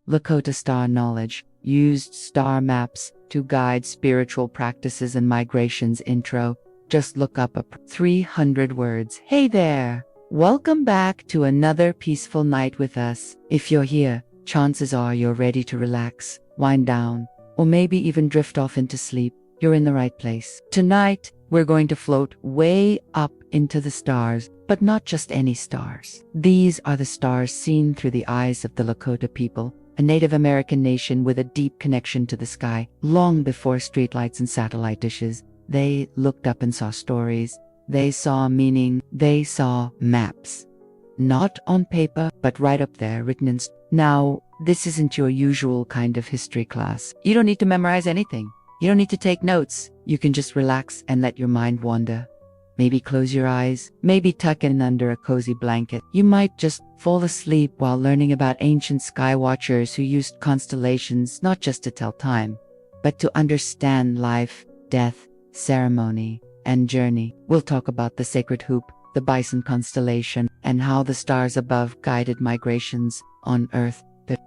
Lakota star knowledge, used star maps to guide spiritual practices and migrations. Intro. Just look up 300 words. Hey there! Welcome back to another peaceful night with us. If you're here, chances are you're ready to relax, wind down, or maybe even drift off into sleep. You're in the right place. Tonight, we're going to float way up into the stars, but not just any stars. These are the stars seen through the eyes of the Lakota people, a Native American nation with a deep connection to the sky. Long before streetlights and satellite dishes, they looked up and saw stories. They saw meaning. They saw maps. Not on paper, but right up there, written in Now, this isn't your usual kind of history class. You don't need to memorize anything. You don't need to take notes. You can just relax and let your mind wander. Maybe close your eyes, maybe tuck in under a cozy blanket. You might just fall asleep while learning about ancient sky watchers who used constellations not just to tell time, but to understand life, death, ceremony, and journey. We'll talk about the sacred hoop, the bison constellation, and how the stars above guided migrations on Earth.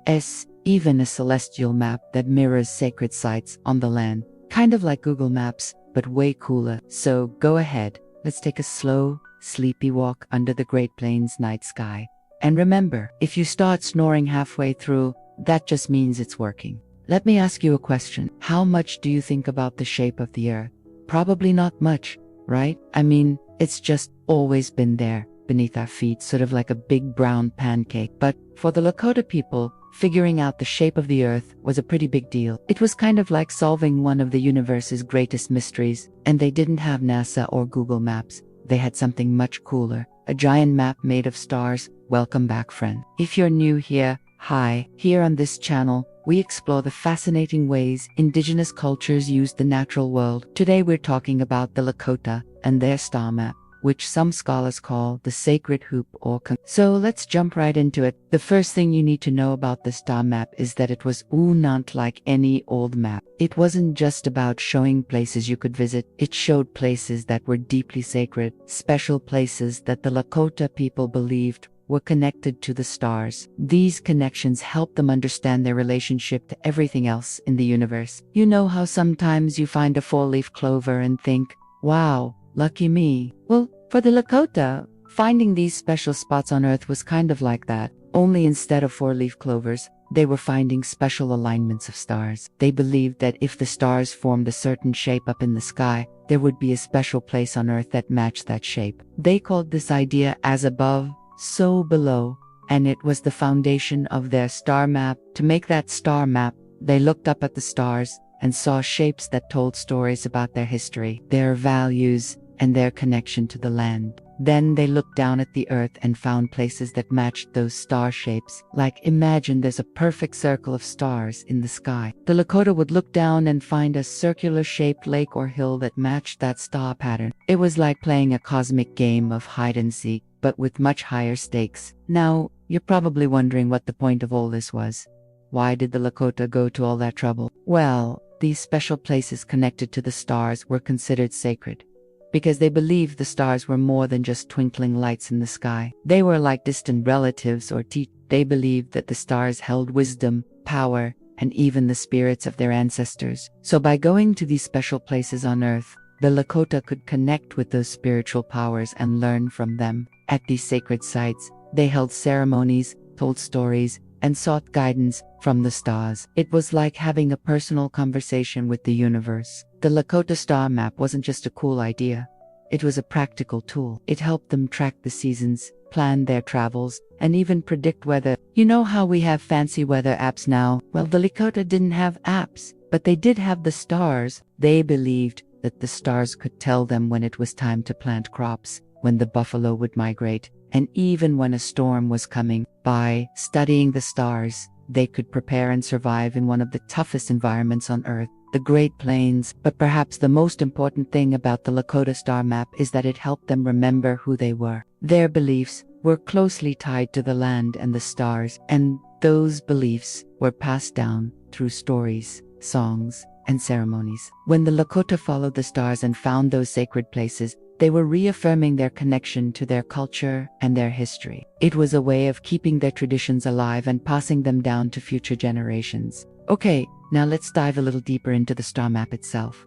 There's even a celestial map that mirrors sacred sites on the land, kind of like Google Maps, but way cooler. So go ahead, let's take a slow, sleepy walk under the Great Plains night sky. And remember, if you start snoring halfway through, that just means it's working. Let me ask you a question. How much do you think about the shape of the Earth? Probably not much, right? I mean, it's just always been there, beneath our feet, sort of like a big brown pancake. But for the Lakota people, figuring out the shape of the Earth was a pretty big deal. It was kind of like solving one of the universe's greatest mysteries. And they didn't have NASA or Google Maps. They had something much cooler, a giant map made of stars. Welcome back, friend. If you're new here, hi. Here on this channel, we explore the fascinating ways indigenous cultures use the natural world. Today we're talking about the Lakota and their star map, which some scholars call the sacred hoop or So let's jump right into it. The first thing you need to know about the star map is that it was not like any old map. It wasn't just about showing places you could visit. It showed places that were deeply sacred, special places that the Lakota people believed were connected to the stars. These connections helped them understand their relationship to everything else in the universe. You know how sometimes you find a four-leaf clover and think, wow, lucky me. Well, for the Lakota, finding these special spots on Earth was kind of like that. Only instead of four-leaf clovers, they were finding special alignments of stars. They believed that if the stars formed a certain shape up in the sky, there would be a special place on Earth that matched that shape. They called this idea as above, so below, and it was the foundation of their star map. To make that star map, they looked up at the stars and saw shapes that told stories about their history, their values, and their connection to the land. Then they looked down at the Earth and found places that matched those star shapes. Like, imagine there's a perfect circle of stars in the sky. The Lakota would look down and find a circular-shaped lake or hill that matched that star pattern. It was like playing a cosmic game of hide-and-seek, but with much higher stakes. Now, you're probably wondering what the point of all this was. Why did the Lakota go to all that trouble? Well, these special places connected to the stars were considered sacred, because they believed the stars were more than just twinkling lights in the sky. They were like distant relatives or teachers. They believed that the stars held wisdom, power, and even the spirits of their ancestors. So by going to these special places on Earth, the Lakota could connect with those spiritual powers and learn from them. At these sacred sites, they held ceremonies, told stories, and sought guidance from the stars. It was like having a personal conversation with the universe. The Lakota star map wasn't just a cool idea. It was a practical tool. It helped them track the seasons, plan their travels, and even predict weather. You know how we have fancy weather apps now? Well, the Lakota didn't have apps, but they did have the stars. They believed that the stars could tell them when it was time to plant crops, when the buffalo would migrate, and even when a storm was coming. By studying the stars, they could prepare and survive in one of the toughest environments on Earth, the Great Plains. But perhaps the most important thing about the Lakota star map is that it helped them remember who they were. Their beliefs were closely tied to the land and the stars, and those beliefs were passed down through stories, songs, and ceremonies. When the Lakota followed the stars and found those sacred places, They were reaffirming their connection to their culture and their history. It was a way of keeping their traditions alive and passing them down to future generations. Okay, now let's dive a little deeper into the star map itself.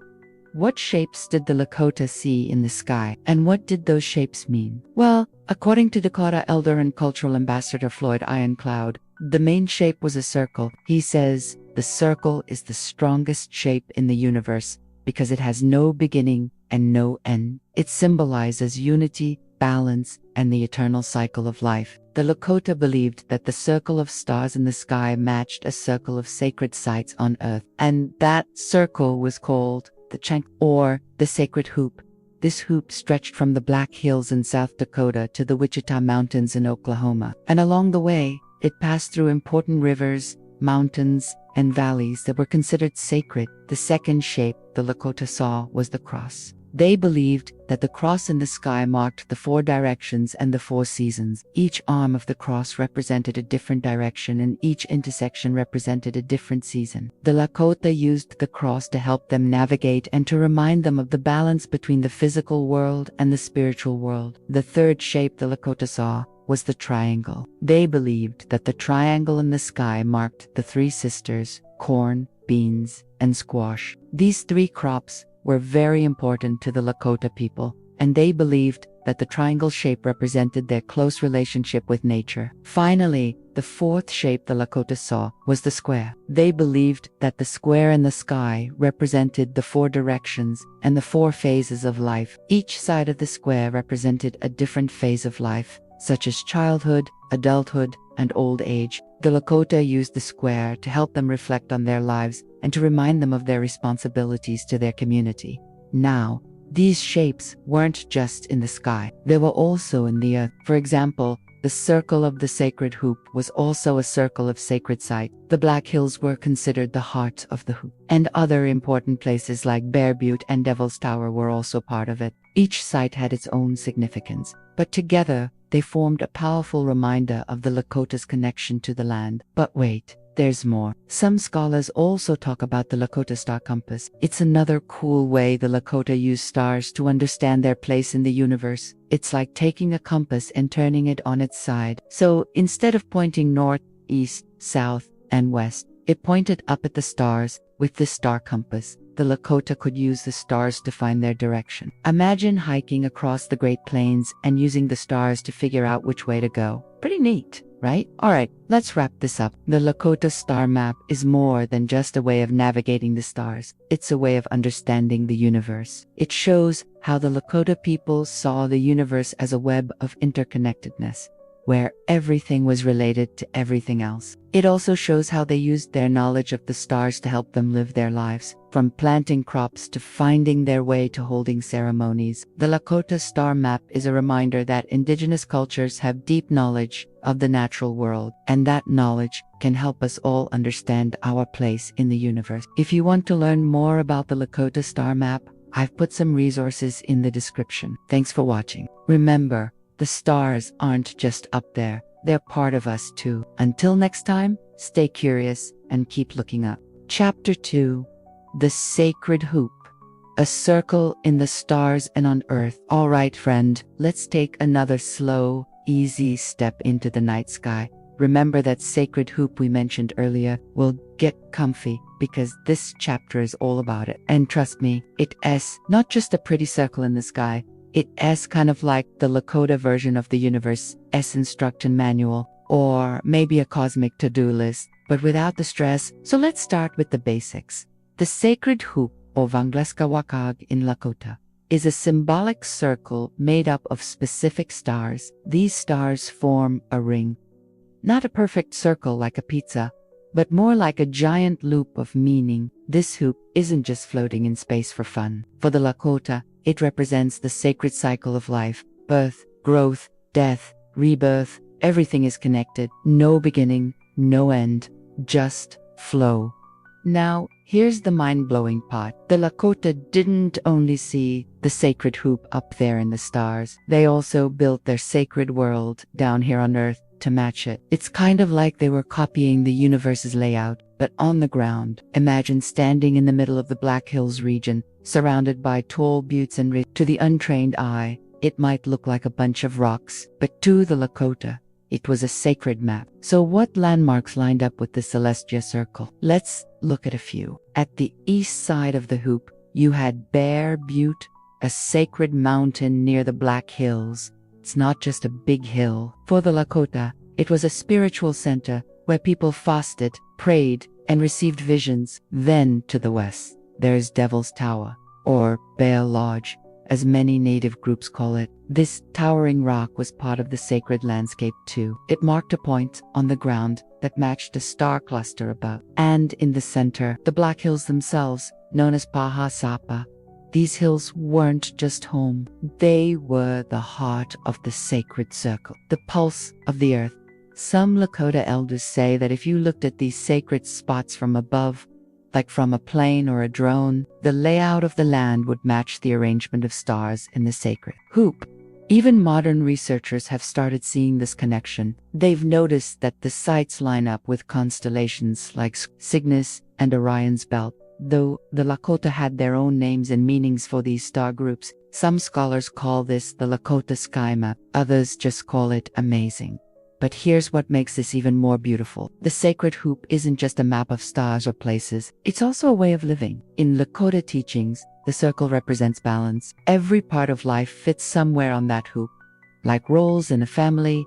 What shapes did the Lakota see in the sky, and what did those shapes mean? Well, according to Dakota elder and cultural ambassador Floyd Ironcloud, the main shape was a circle. He says, "The circle is the strongest shape in the universe because it has no beginning and no end. It symbolizes unity, balance, and the eternal cycle of life." The Lakota believed that the circle of stars in the sky matched a circle of sacred sites on Earth, and that circle was called the Chank, or the sacred hoop. This hoop stretched from the Black Hills in South Dakota to the Wichita Mountains in Oklahoma. And along the way, it passed through important rivers, mountains, and valleys that were considered sacred. The second shape the Lakota saw was the cross. They believed that the cross in the sky marked the 4 directions and the 4 seasons. Each arm of the cross represented a different direction, and each intersection represented a different season. The Lakota used the cross to help them navigate and to remind them of the balance between the physical world and the spiritual world. The third shape the Lakota saw was the triangle. They believed that the triangle in the sky marked the 3 sisters, corn, beans, and squash. These 3 crops were very important to the Lakota people, and they believed that the triangle shape represented their close relationship with nature. Finally, the 4th shape the Lakota saw was the square. They believed that the square in the sky represented the 4 directions and the 4 phases of life. Each side of the square represented a different phase of life, such as childhood, adulthood, and old age. The Lakota used the square to help them reflect on their lives and to remind them of their responsibilities to their community. Now, these shapes weren't just in the sky, they were also in the earth. For example, the circle of the sacred hoop was also a circle of sacred site. The Black Hills were considered the heart of the hoop, and other important places like Bear Butte and Devil's Tower were also part of it. Each site had its own significance, but together they formed a powerful reminder of the Lakota's connection to the land. But wait, there's more. Some scholars also talk about the Lakota star compass. It's another cool way the Lakota use stars to understand their place in the universe. It's like taking a compass and turning it on its side. So instead of pointing north, east, south, and west, it pointed up at the stars. With this star compass, the Lakota could use the stars to find their direction. Imagine hiking across the Great Plains and using the stars to figure out which way to go. Pretty neat, right? Alright, let's wrap this up. The Lakota star map is more than just a way of navigating the stars. It's a way of understanding the universe. It shows how the Lakota people saw the universe as a web of interconnectedness, where everything was related to everything else. It also shows how they used their knowledge of the stars to help them live their lives, from planting crops to finding their way to holding ceremonies. The Lakota star map is a reminder that indigenous cultures have deep knowledge of the natural world, and that knowledge can help us all understand our place in the universe. If you want to learn more about the Lakota star map, I've put some resources in the description. Thanks for watching. Remember, the stars aren't just up there, they're part of us too. Until next time, stay curious and keep looking up. Chapter 2. The Sacred Hoop. A circle in the stars and on Earth. Alright friend, let's take another slow, easy step into the night sky. Remember that sacred hoop we mentioned earlier? Well, get comfy, because this chapter is all about it. And trust me, it's not just a pretty circle in the sky. It's kind of like the Lakota version of the universe's instruction manual, or maybe a cosmic to-do list, but without the stress. So let's start with the basics. The sacred hoop, or Vangleskawakag in Lakota, is a symbolic circle made up of specific stars. These stars form a ring. Not a perfect circle like a pizza, but more like a giant loop of meaning. This hoop isn't just floating in space for fun. For the Lakota, it represents the sacred cycle of life. Birth, growth, death, rebirth, everything is connected. No beginning, no end, just flow. Now, here's the mind-blowing part. The Lakota didn't only see the sacred hoop up there in the stars. They also built their sacred world down here on Earth to match it. It's kind of like they were copying the universe's layout, But on the ground, imagine standing in the middle of the Black Hills region, surrounded by tall buttes and ridges. To the untrained eye, it might look like a bunch of rocks, but to the Lakota, it was a sacred map. So what landmarks lined up with the Celestia Circle? Let's look at a few. At the east side of the hoop, you had Bear Butte, a sacred mountain near the Black Hills. It's not just a big hill. For the Lakota, it was a spiritual center where people fasted, prayed, and received visions. Then to the west, there's Devil's Tower, or Bear Lodge, as many native groups call it. This towering rock was part of the sacred landscape too. It marked a point on the ground that matched a star cluster above. And in the center, the Black Hills themselves, known as Paha Sapa. These hills weren't just home. They were the heart of the sacred circle, the pulse of the earth. Some Lakota elders say that if you looked at these sacred spots from above, like from a plane or a drone, the layout of the land would match the arrangement of stars in the sacred hoop. Even modern researchers have started seeing this connection. They've noticed that the sites line up with constellations like Cygnus and Orion's belt. Though the Lakota had their own names and meanings for these star groups, some scholars call this the Lakota sky map, others just call it amazing. But here's what makes this even more beautiful. The sacred hoop isn't just a map of stars or places, it's also a way of living. In Lakota teachings, the circle represents balance. Every part of life fits somewhere on that hoop, like roles in a family,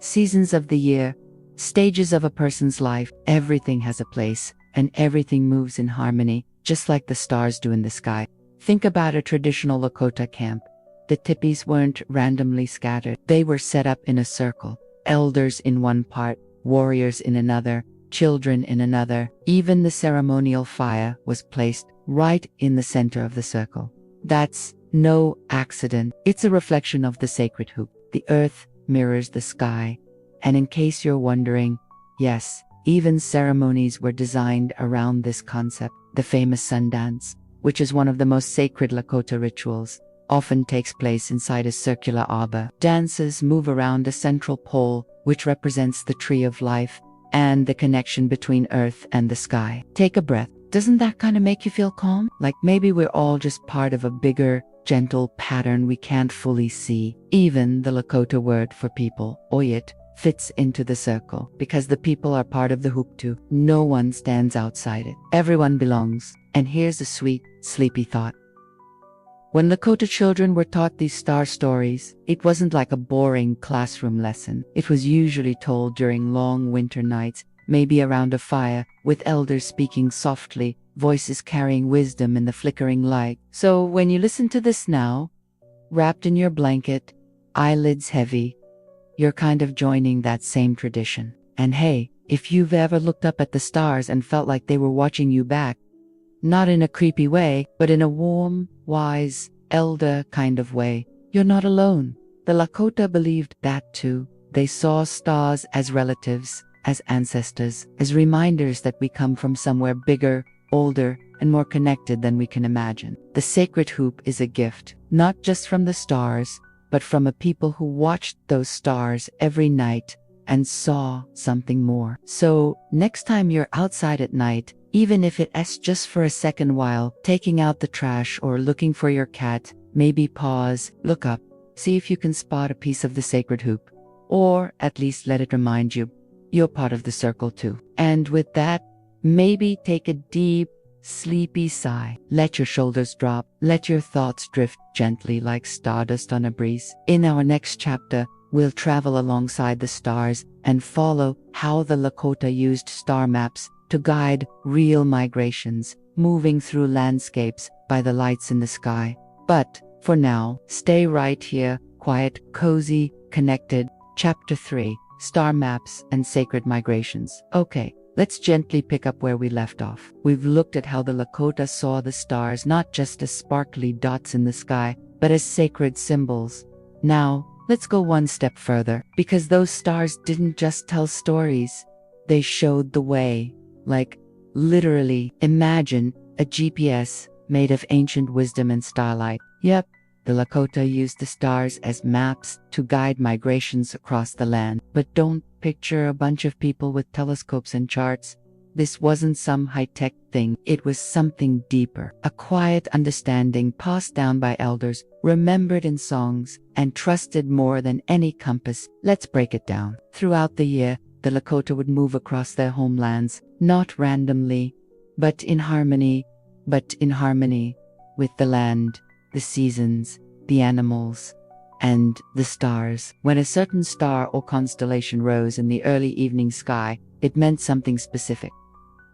seasons of the year, stages of a person's life. Everything has a place, and everything moves in harmony, just like the stars do in the sky. Think about a traditional Lakota camp. The tipis weren't randomly scattered. They were set up in a circle. Elders in one part, warriors in another, children in another. Even the ceremonial fire was placed right in the center of the circle. That's no accident. It's a reflection of the sacred hoop. The earth mirrors the sky. And in case you're wondering, yes, even ceremonies were designed around this concept. The famous sun dance, which is one of the most sacred Lakota rituals, often takes place inside a circular arbor. Dancers move around a central pole, which represents the tree of life and the connection between earth and the sky. Take a breath. Doesn't that kind of make you feel calm? Like maybe we're all just part of a bigger, gentle pattern we can't fully see. Even the Lakota word for people, Oyit, fits into the circle because the people are part of the hoop too. No one stands outside it. Everyone belongs. And here's a sweet, sleepy thought. When Lakota children were taught these star stories, it wasn't like a boring classroom lesson. It was usually told during long winter nights, maybe around a fire, with elders speaking softly, voices carrying wisdom in the flickering light. So when you listen to this now, wrapped in your blanket, eyelids heavy, you're kind of joining that same tradition. And hey, if you've ever looked up at the stars and felt like they were watching you back, not in a creepy way, but in a warm, wise, elder kind of way, you're not alone. The Lakota believed that too. They saw stars as relatives, as ancestors, as reminders that we come from somewhere bigger, older, and more connected than we can imagine. The sacred hoop is a gift, not just from the stars, but from a people who watched those stars every night and saw something more. So next time you're outside at night, even if it's just for a second while taking out the trash or looking for your cat, maybe pause, look up, see if you can spot a piece of the sacred hoop, or at least let it remind you you're part of the circle too. And with that, maybe take a deep, sleepy sigh. Let your shoulders drop. Let your thoughts drift gently like stardust on a breeze. In our next chapter, we'll travel alongside the stars and follow how the Lakota used star maps to guide real migrations, moving through landscapes by the lights in the sky. But for now, stay right here, quiet, cozy, connected. Chapter 3, Star Maps and Sacred Migrations. Okay, let's gently pick up where we left off. We've looked at how the Lakota saw the stars not just as sparkly dots in the sky, but as sacred symbols. Now, let's go one step further, because those stars didn't just tell stories, they showed the way. Like, literally, imagine a GPS made of ancient wisdom and starlight. Yep, the Lakota used the stars as maps to guide migrations across the land. But don't picture a bunch of people with telescopes and charts. This wasn't some high-tech thing, it was something deeper. A quiet understanding passed down by elders, remembered in songs, and trusted more than any compass. Let's break it down. Throughout the year, the Lakota would move across their homelands, not randomly, but in harmony with the land, the seasons, the animals, and the stars. When a certain star or constellation rose in the early evening sky, it meant something specific.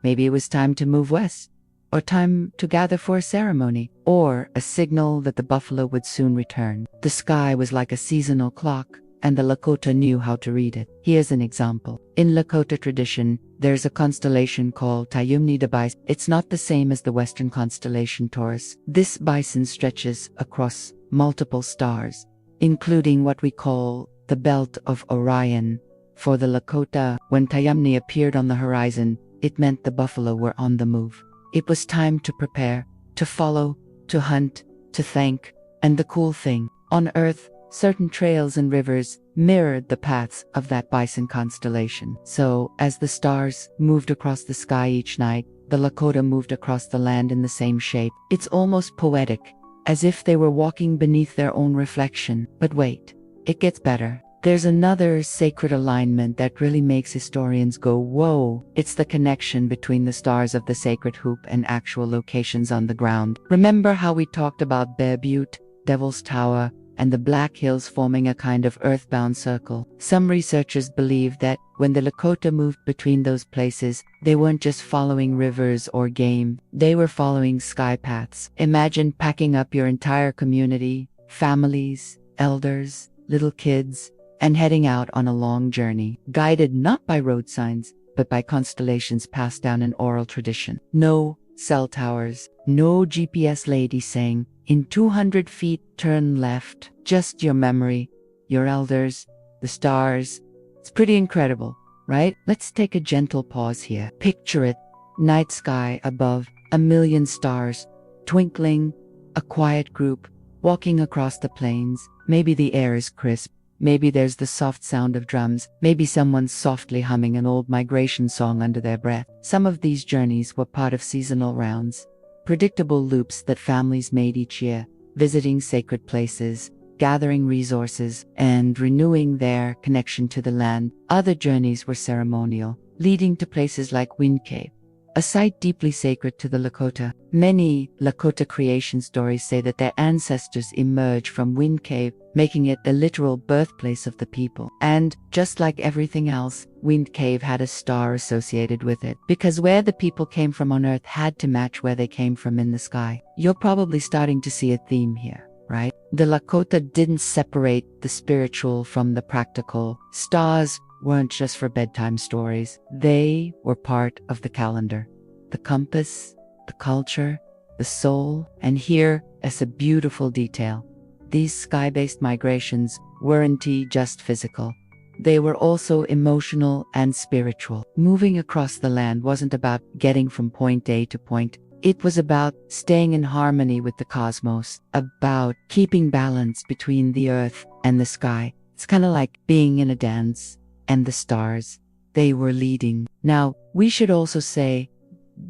Maybe it was time to move west, or time to gather for a ceremony, or a signal that the buffalo would soon return. The sky was like a seasonal clock, and the Lakota knew how to read it. Here's an example. In Lakota tradition, there's a constellation called Tayumni de Bison. It's not the same as the Western constellation Taurus. This bison stretches across multiple stars, including what we call the Belt of Orion. For the Lakota, when Tayumni appeared on the horizon, it meant the buffalo were on the move. It was time to prepare, to follow, to hunt, to thank. And the cool thing, on Earth, certain trails and rivers mirrored the paths of that bison constellation. So, as the stars moved across the sky each night, the Lakota moved across the land in the same shape. It's almost poetic, as if they were walking beneath their own reflection. But wait, it gets better. There's another sacred alignment that really makes historians go, whoa. It's the connection between the stars of the sacred hoop and actual locations on the ground. Remember how we talked about Bear Butte, Devil's Tower, and the Black Hills forming a kind of earthbound circle? Some researchers believe that when the Lakota moved between those places, they weren't just following rivers or game, they were following sky paths. Imagine packing up your entire community, families, elders, little kids, and heading out on a long journey, guided not by road signs, but by constellations passed down in oral tradition. No cell towers, no GPS lady saying, in 200 feet, turn left. Just your memory, your elders, the stars. It's pretty incredible, right? Let's take a gentle pause here. Picture it, night sky above, a million stars, twinkling, a quiet group, walking across the plains. Maybe the air is crisp. Maybe there's the soft sound of drums. Maybe someone's softly humming an old migration song under their breath. Some of these journeys were part of seasonal rounds, predictable loops that families made each year, visiting sacred places, gathering resources, and renewing their connection to the land. Other journeys were ceremonial, leading to places like Wind Cave, a site deeply sacred to the Lakota. Many Lakota creation stories say that their ancestors emerged from Wind Cave, making it the literal birthplace of the people. And just like everything else, Wind Cave had a star associated with it, because where the people came from on Earth had to match where they came from in the sky. You're probably starting to see a theme here, right? The Lakota didn't separate the spiritual from the practical. Stars weren't just for bedtime stories. They were part of the calendar, the compass, the culture, the soul. And here is a beautiful detail. These sky-based migrations weren't just physical. They were also emotional and spiritual. Moving across the land wasn't about getting from point A to point. It was about staying in harmony with the cosmos, about keeping balance between the earth and the sky. It's kind of like being in a dance, and the stars, they were leading. Now, we should also say,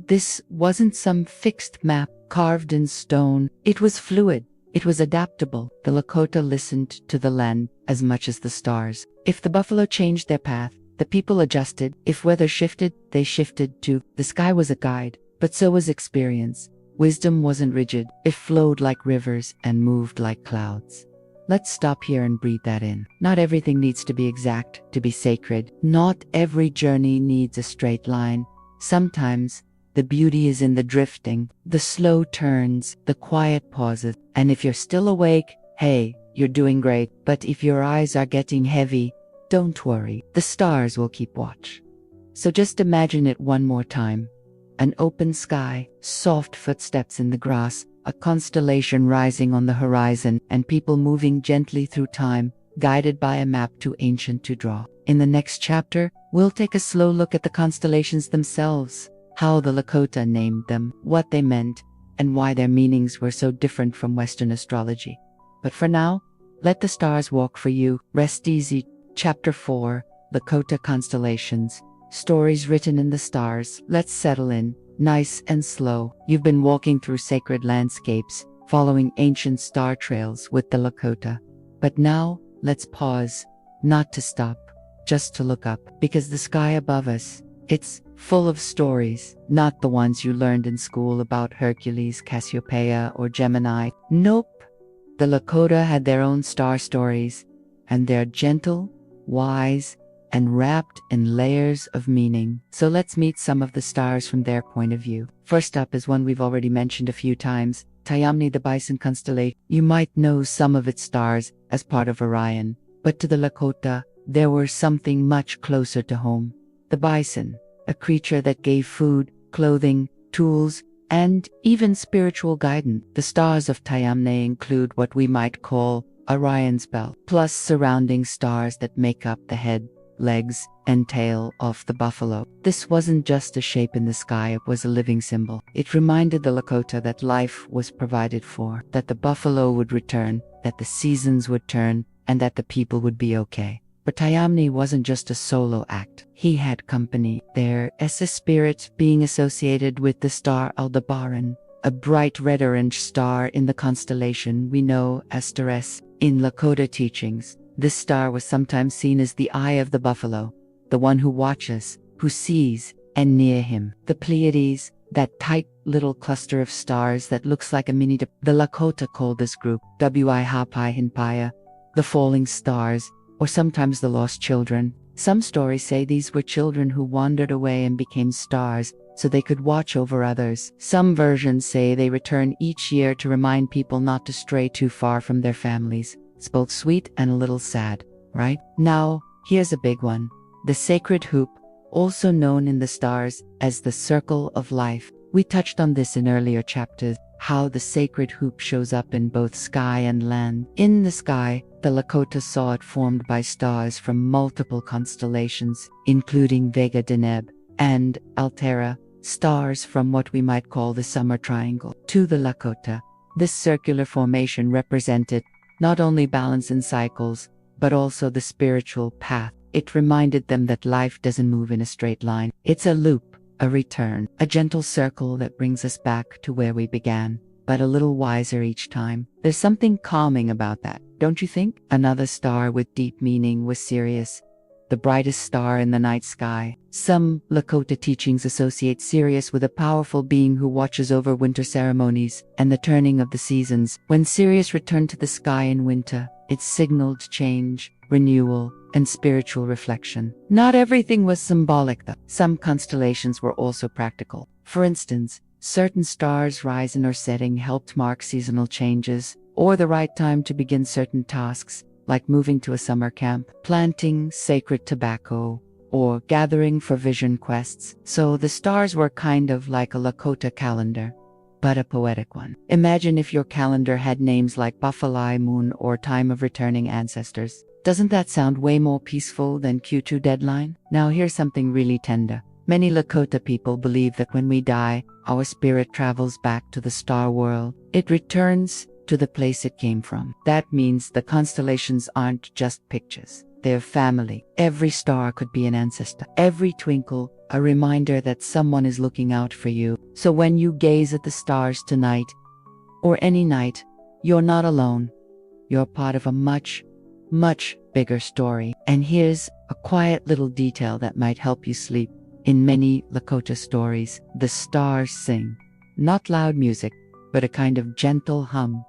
this wasn't some fixed map carved in stone. It was fluid. It was adaptable. The Lakota listened to the land as much as the stars. If the buffalo changed their path, the people adjusted. If weather shifted, they shifted too. The sky was a guide, but so was experience. Wisdom wasn't rigid. It flowed like rivers and moved like clouds. Let's stop here and breathe that in. Not everything needs to be exact, to be sacred. Not every journey needs a straight line. Sometimes, the beauty is in the drifting, the slow turns, the quiet pauses. And if you're still awake, hey, you're doing great. But if your eyes are getting heavy, don't worry. The stars will keep watch. So just imagine it one more time. An open sky, soft footsteps in the grass, a constellation rising on the horizon, and people moving gently through time, guided by a map too ancient to draw. In the next chapter, we'll take a slow look at the constellations themselves, how the Lakota named them, what they meant, and why their meanings were so different from Western astrology. But for now, let the stars walk for you. Rest easy. Chapter 4, Lakota Constellations. Stories written in the stars. Let's settle in, nice and slow. You've been walking through sacred landscapes, following ancient star trails with the Lakota. But now, let's pause, not to stop, just to look up, because the sky above us, it's full of stories, not the ones you learned in school about Hercules, Cassiopeia, or Gemini. Nope. The Lakota had their own star stories, and they're gentle, wise, and wrapped in layers of meaning. So let's meet some of the stars from their point of view. First up is one we've already mentioned a few times, Pleiades, the Bison constellation. You might know some of its stars as part of Orion, but to the Lakota, there were something much closer to home. The bison, a creature that gave food, clothing, tools, and even spiritual guidance. The stars of Pleiades include what we might call Orion's belt, plus surrounding stars that make up the head, legs, and tail of the buffalo. This wasn't just a shape in the sky, it was a living symbol. It reminded the Lakota that life was provided for, that the buffalo would return, that the seasons would turn, and that the people would be okay. But Pleiades wasn't just a solo act. He had company there as a spirit being associated with the star Aldebaran, a bright red-orange star in the constellation we know as Astronomy. In Lakota teachings, this star was sometimes seen as the eye of the buffalo, the one who watches, who sees, and near him. The Pleiades, that tight little cluster of stars that looks like a mini the Lakota called this group Wi-Hapai-Hinpaya, the falling stars, or sometimes the lost children. Some stories say these were children who wandered away and became stars so they could watch over others. Some versions say they return each year to remind people not to stray too far from their families. It's both sweet and a little sad, right? Now, here's a big one. The sacred hoop, also known in the stars as the circle of life. We touched on this in earlier chapters, how the sacred hoop shows up in both sky and land. In the sky, the Lakota saw it formed by stars from multiple constellations, including Vega Deneb and Altera, stars from what we might call the Summer Triangle. To the Lakota, this circular formation represented not only balance in cycles, but also the spiritual path. It reminded them that life doesn't move in a straight line. It's a loop, a return, a gentle circle that brings us back to where we began, but a little wiser each time. There's something calming about that, don't you think? Another star with deep meaning was Sirius, the brightest star in the night sky. Some Lakota teachings associate Sirius with a powerful being who watches over winter ceremonies and the turning of the seasons. When Sirius returned to the sky in winter, it signaled change, renewal, and spiritual reflection. Not everything was symbolic though. Some constellations were also practical. For instance, certain stars' rising or setting helped mark seasonal changes, or the right time to begin certain tasks, like moving to a summer camp, planting sacred tobacco, or gathering for vision quests. So the stars were kind of like a Lakota calendar, but a poetic one. Imagine if your calendar had names like Buffalo Moon or Time of Returning Ancestors. Doesn't that sound way more peaceful than Q2 deadline? Now here's something really tender. Many Lakota people believe that when we die, our spirit travels back to the star world. It returns to the place it came from. That means the constellations aren't just pictures. They're family. Every star could be an ancestor. Every twinkle, a reminder that someone is looking out for you. So when you gaze at the stars tonight, or any night, you're not alone. You're part of a much, much bigger story. And here's a quiet little detail that might help you sleep. In many Lakota stories, the stars sing. Not loud music, but a kind of gentle hum,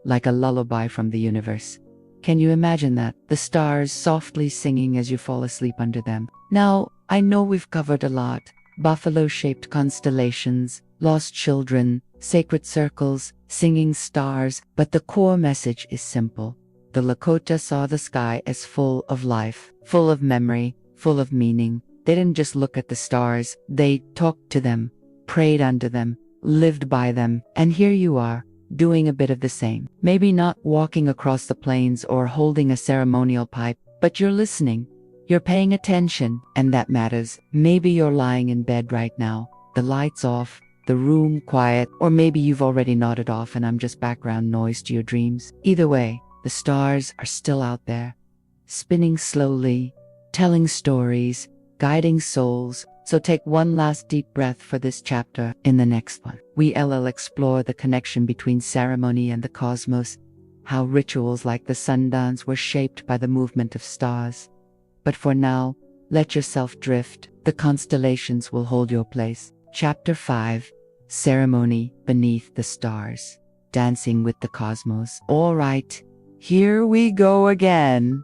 like a lullaby from the universe. Can you imagine that? The stars softly singing as you fall asleep under them. Now, I know we've covered a lot. Buffalo-shaped constellations, lost children, sacred circles, singing stars, but the core message is simple. The Lakota saw the sky as full of life, full of memory, full of meaning. They didn't just look at the stars, they talked to them, prayed under them, lived by them, and here you are, doing a bit of the same. Maybe not walking across the plains or holding a ceremonial pipe, but you're listening, you're paying attention, and that matters. Maybe you're lying in bed right now, the lights off, the room quiet, or maybe you've already nodded off and I'm just background noise to your dreams. Either way, the stars are still out there, spinning slowly, telling stories, guiding souls. So take one last deep breath for this chapter. In the next one, we'll explore the connection between ceremony and the cosmos, how rituals like the sundance were shaped by the movement of stars. But for now, let yourself drift. The constellations will hold your place. Chapter 5, Ceremony Beneath the Stars, Dancing with the Cosmos. All right, here we go again.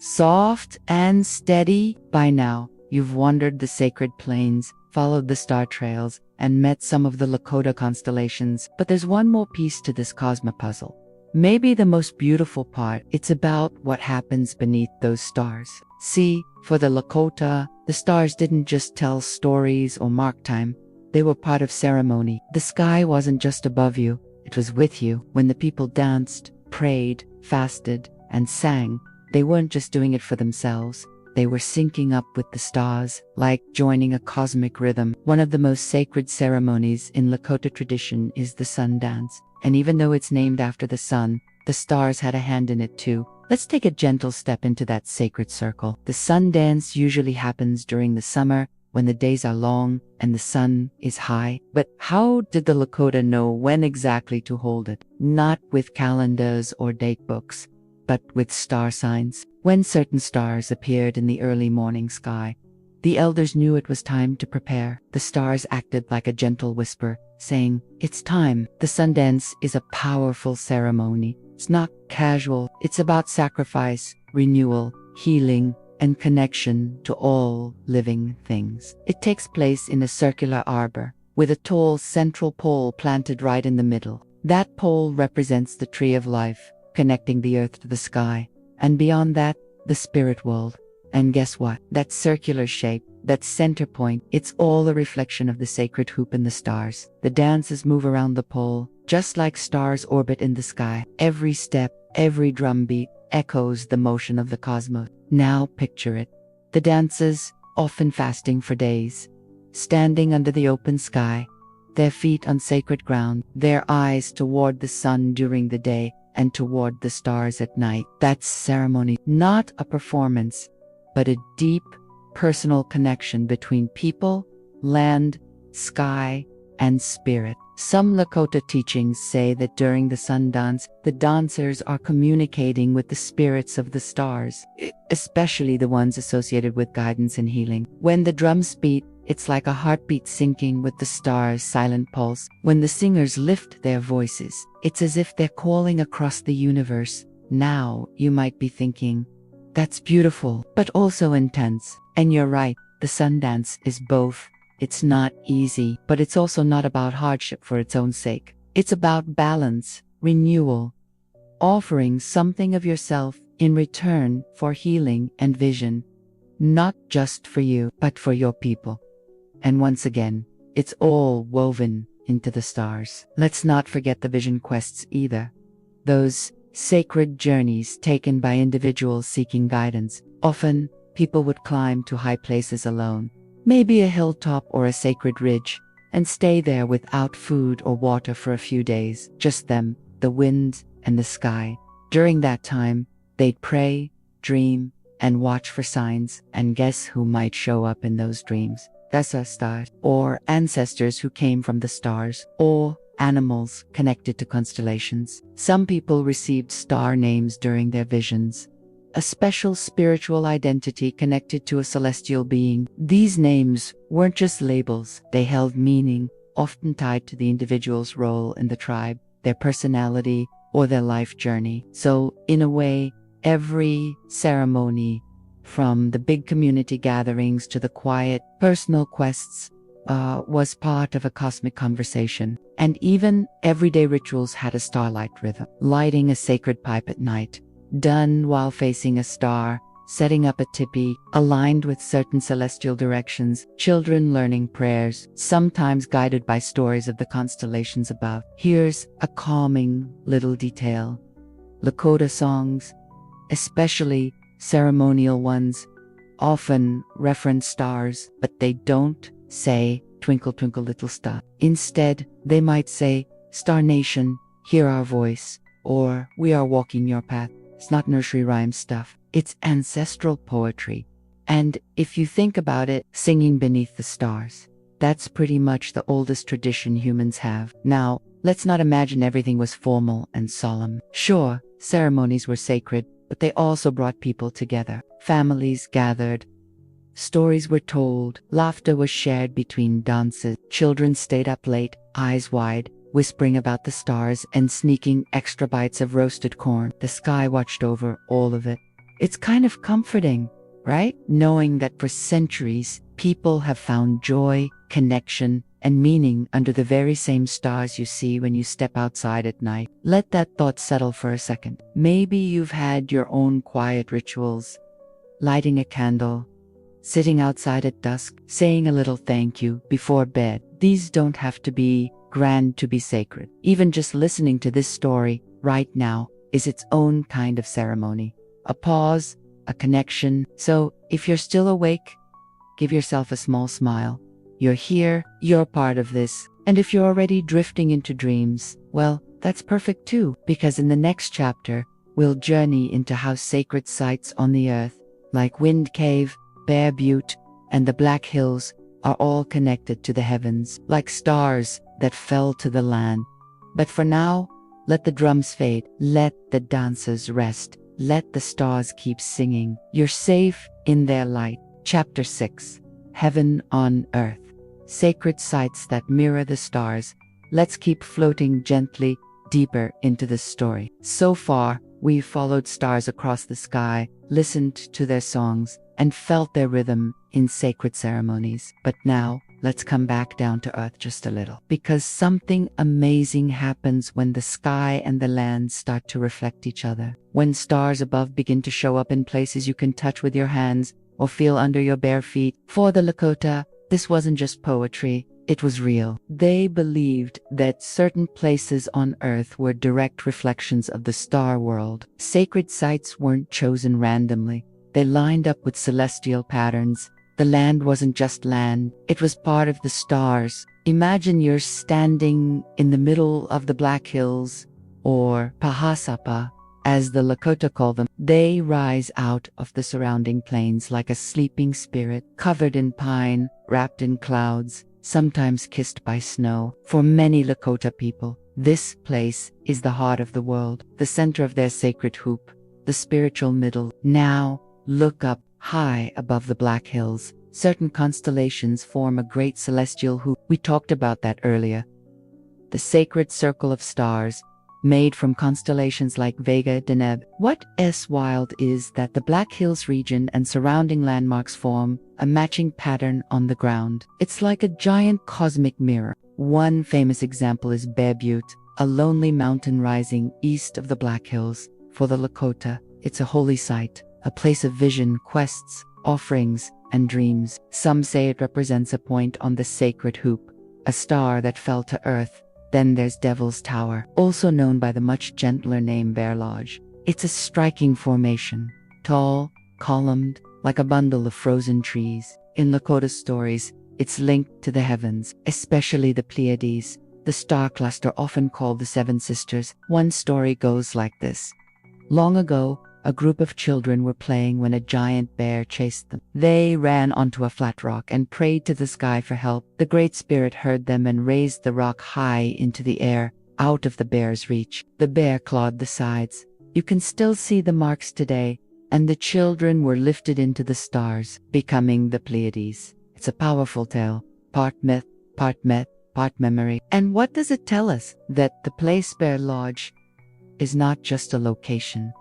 Soft and steady. By now, you've wandered the sacred plains, followed the star trails, and met some of the Lakota constellations. But there's one more piece to this cosmopuzzle. Maybe the most beautiful part. It's about what happens beneath those stars. See, for the Lakota, the stars didn't just tell stories or mark time. They were part of ceremony. The sky wasn't just above you, it was with you. When the people danced, prayed, fasted, and sang, they weren't just doing it for themselves. They were syncing up with the stars, like joining a cosmic rhythm. One of the most sacred ceremonies in Lakota tradition is the sun dance. And even though it's named after the sun, the stars had a hand in it too. Let's take a gentle step into that sacred circle. The sun dance usually happens during the summer, when the days are long and the sun is high. But how did the Lakota know when exactly to hold it? Not with calendars or date books, but with star signs. When certain stars appeared in the early morning sky, the elders knew it was time to prepare. The stars acted like a gentle whisper, saying, "It's time." The Sundance is a powerful ceremony. It's not casual. It's about sacrifice, renewal, healing, and connection to all living things. It takes place in a circular arbor, with a tall central pole planted right in the middle. That pole represents the tree of life, connecting the earth to the sky, and beyond that, the spirit world. And guess what? That circular shape, that center point, it's all a reflection of the sacred hoop in the stars. The dancers move around the pole, just like stars orbit in the sky. Every step, every drumbeat echoes the motion of the cosmos. Now picture it. The dancers, often fasting for days, standing under the open sky, their feet on sacred ground, their eyes toward the sun during the day and toward the stars at night. That's ceremony, not a performance, but a deep, personal connection between people, land, sky, and spirit. Some Lakota teachings say that during the sun dance, the dancers are communicating with the spirits of the stars, especially the ones associated with guidance and healing. When the drums beat, it's like a heartbeat syncing with the stars' silent pulse. When the singers lift their voices, it's as if they're calling across the universe. Now, you might be thinking, that's beautiful, but also intense. And you're right, the sun dance is both. It's not easy, but it's also not about hardship for its own sake. It's about balance, renewal, offering something of yourself in return for healing and vision, not just for you, but for your people. And once again, it's all woven into the stars. Let's not forget the vision quests either. Those sacred journeys taken by individuals seeking guidance. Often, people would climb to high places alone, maybe a hilltop or a sacred ridge, and stay there without food or water for a few days. Just them, the wind, and the sky. During that time, they'd pray, dream, and watch for signs. And guess who might show up in those dreams? That's our stars, or ancestors who came from the stars, or animals connected to constellations. Some people received star names during their visions, a special spiritual identity connected to a celestial being. These names weren't just labels, they held meaning, often tied to the individual's role in the tribe, their personality, or their life journey. So, in a way, every ceremony, from the big community gatherings to the quiet, personal quests, was part of a cosmic conversation. And even everyday rituals had a starlight rhythm. Lighting a sacred pipe at night, done while facing a star, setting up a tipi, aligned with certain celestial directions, children learning prayers, sometimes guided by stories of the constellations above. Here's a calming little detail. Lakota songs, especially ceremonial ones, often reference stars, but they don't say, "Twinkle, twinkle, little star." Instead, they might say, "Star Nation, hear our voice," or "We are walking your path." It's not nursery rhyme stuff. It's ancestral poetry. And if you think about it, singing beneath the stars, that's pretty much the oldest tradition humans have. Now, let's not imagine everything was formal and solemn. Sure, ceremonies were sacred, but they also brought people together. Families gathered, stories were told, laughter was shared between dances, children stayed up late, eyes wide, whispering about the stars and sneaking extra bites of roasted corn. The sky watched over all of it. It's kind of comforting, right? Knowing that for centuries, people have found joy, connection, and meaning under the very same stars you see when you step outside at night. Let that thought settle for a second. Maybe you've had your own quiet rituals, lighting a candle, sitting outside at dusk, saying a little thank you before bed. These don't have to be grand to be sacred. Even just listening to this story right now is its own kind of ceremony. A pause, a connection. So if you're still awake, give yourself a small smile. You're here, you're part of this. And if you're already drifting into dreams, well, that's perfect too, because in the next chapter, we'll journey into how sacred sites on the earth, like Wind Cave, Bear Butte, and the Black Hills, are all connected to the heavens, like stars that fell to the land. But for now, let the drums fade, let the dancers rest, let the stars keep singing. You're safe in their light. Chapter 6. Heaven on Earth. Sacred sites that mirror the stars. Let's keep floating gently deeper into this story. So far, we've followed stars across the sky, listened to their songs, and felt their rhythm in sacred ceremonies. But now, let's come back down to earth just a little. Because something amazing happens when the sky and the land start to reflect each other. When stars above begin to show up in places you can touch with your hands or feel under your bare feet. For the Lakota, this wasn't just poetry, it was real. They believed that certain places on Earth were direct reflections of the star world. Sacred sites weren't chosen randomly. They lined up with celestial patterns. The land wasn't just land, it was part of the stars. Imagine you're standing in the middle of the Black Hills, or Pahasapa, as the Lakota call them. They rise out of the surrounding plains like a sleeping spirit, covered in pine, wrapped in clouds, sometimes kissed by snow. For many Lakota people, this place is the heart of the world, the center of their sacred hoop, the spiritual middle. Now, look up high above the Black Hills. Certain constellations form a great celestial hoop. We talked about that earlier. The sacred circle of stars, made from constellations like Vega Deneb. What's wild is that the Black Hills region and surrounding landmarks form a matching pattern on the ground. It's like a giant cosmic mirror. One famous example is Bear Butte, a lonely mountain rising east of the Black Hills. For the Lakota, it's a holy site, a place of vision, quests, offerings, and dreams. Some say it represents a point on the sacred hoop, a star that fell to earth. Then there's Devil's Tower, also known by the much gentler name Bear Lodge. It's a striking formation, tall, columned, like a bundle of frozen trees. In Lakota stories, it's linked to the heavens, especially the Pleiades, the star cluster often called the Seven Sisters. One story goes like this. Long ago, a group of children were playing when a giant bear chased them. They ran onto a flat rock and prayed to the sky for help. The Great Spirit heard them and raised the rock high into the air, out of the bear's reach. The bear clawed the sides. You can still see the marks today, and the children were lifted into the stars, becoming the Pleiades. It's a powerful tale, part myth, part memory. And what does it tell us? That the place Bear Lodge is not just a location.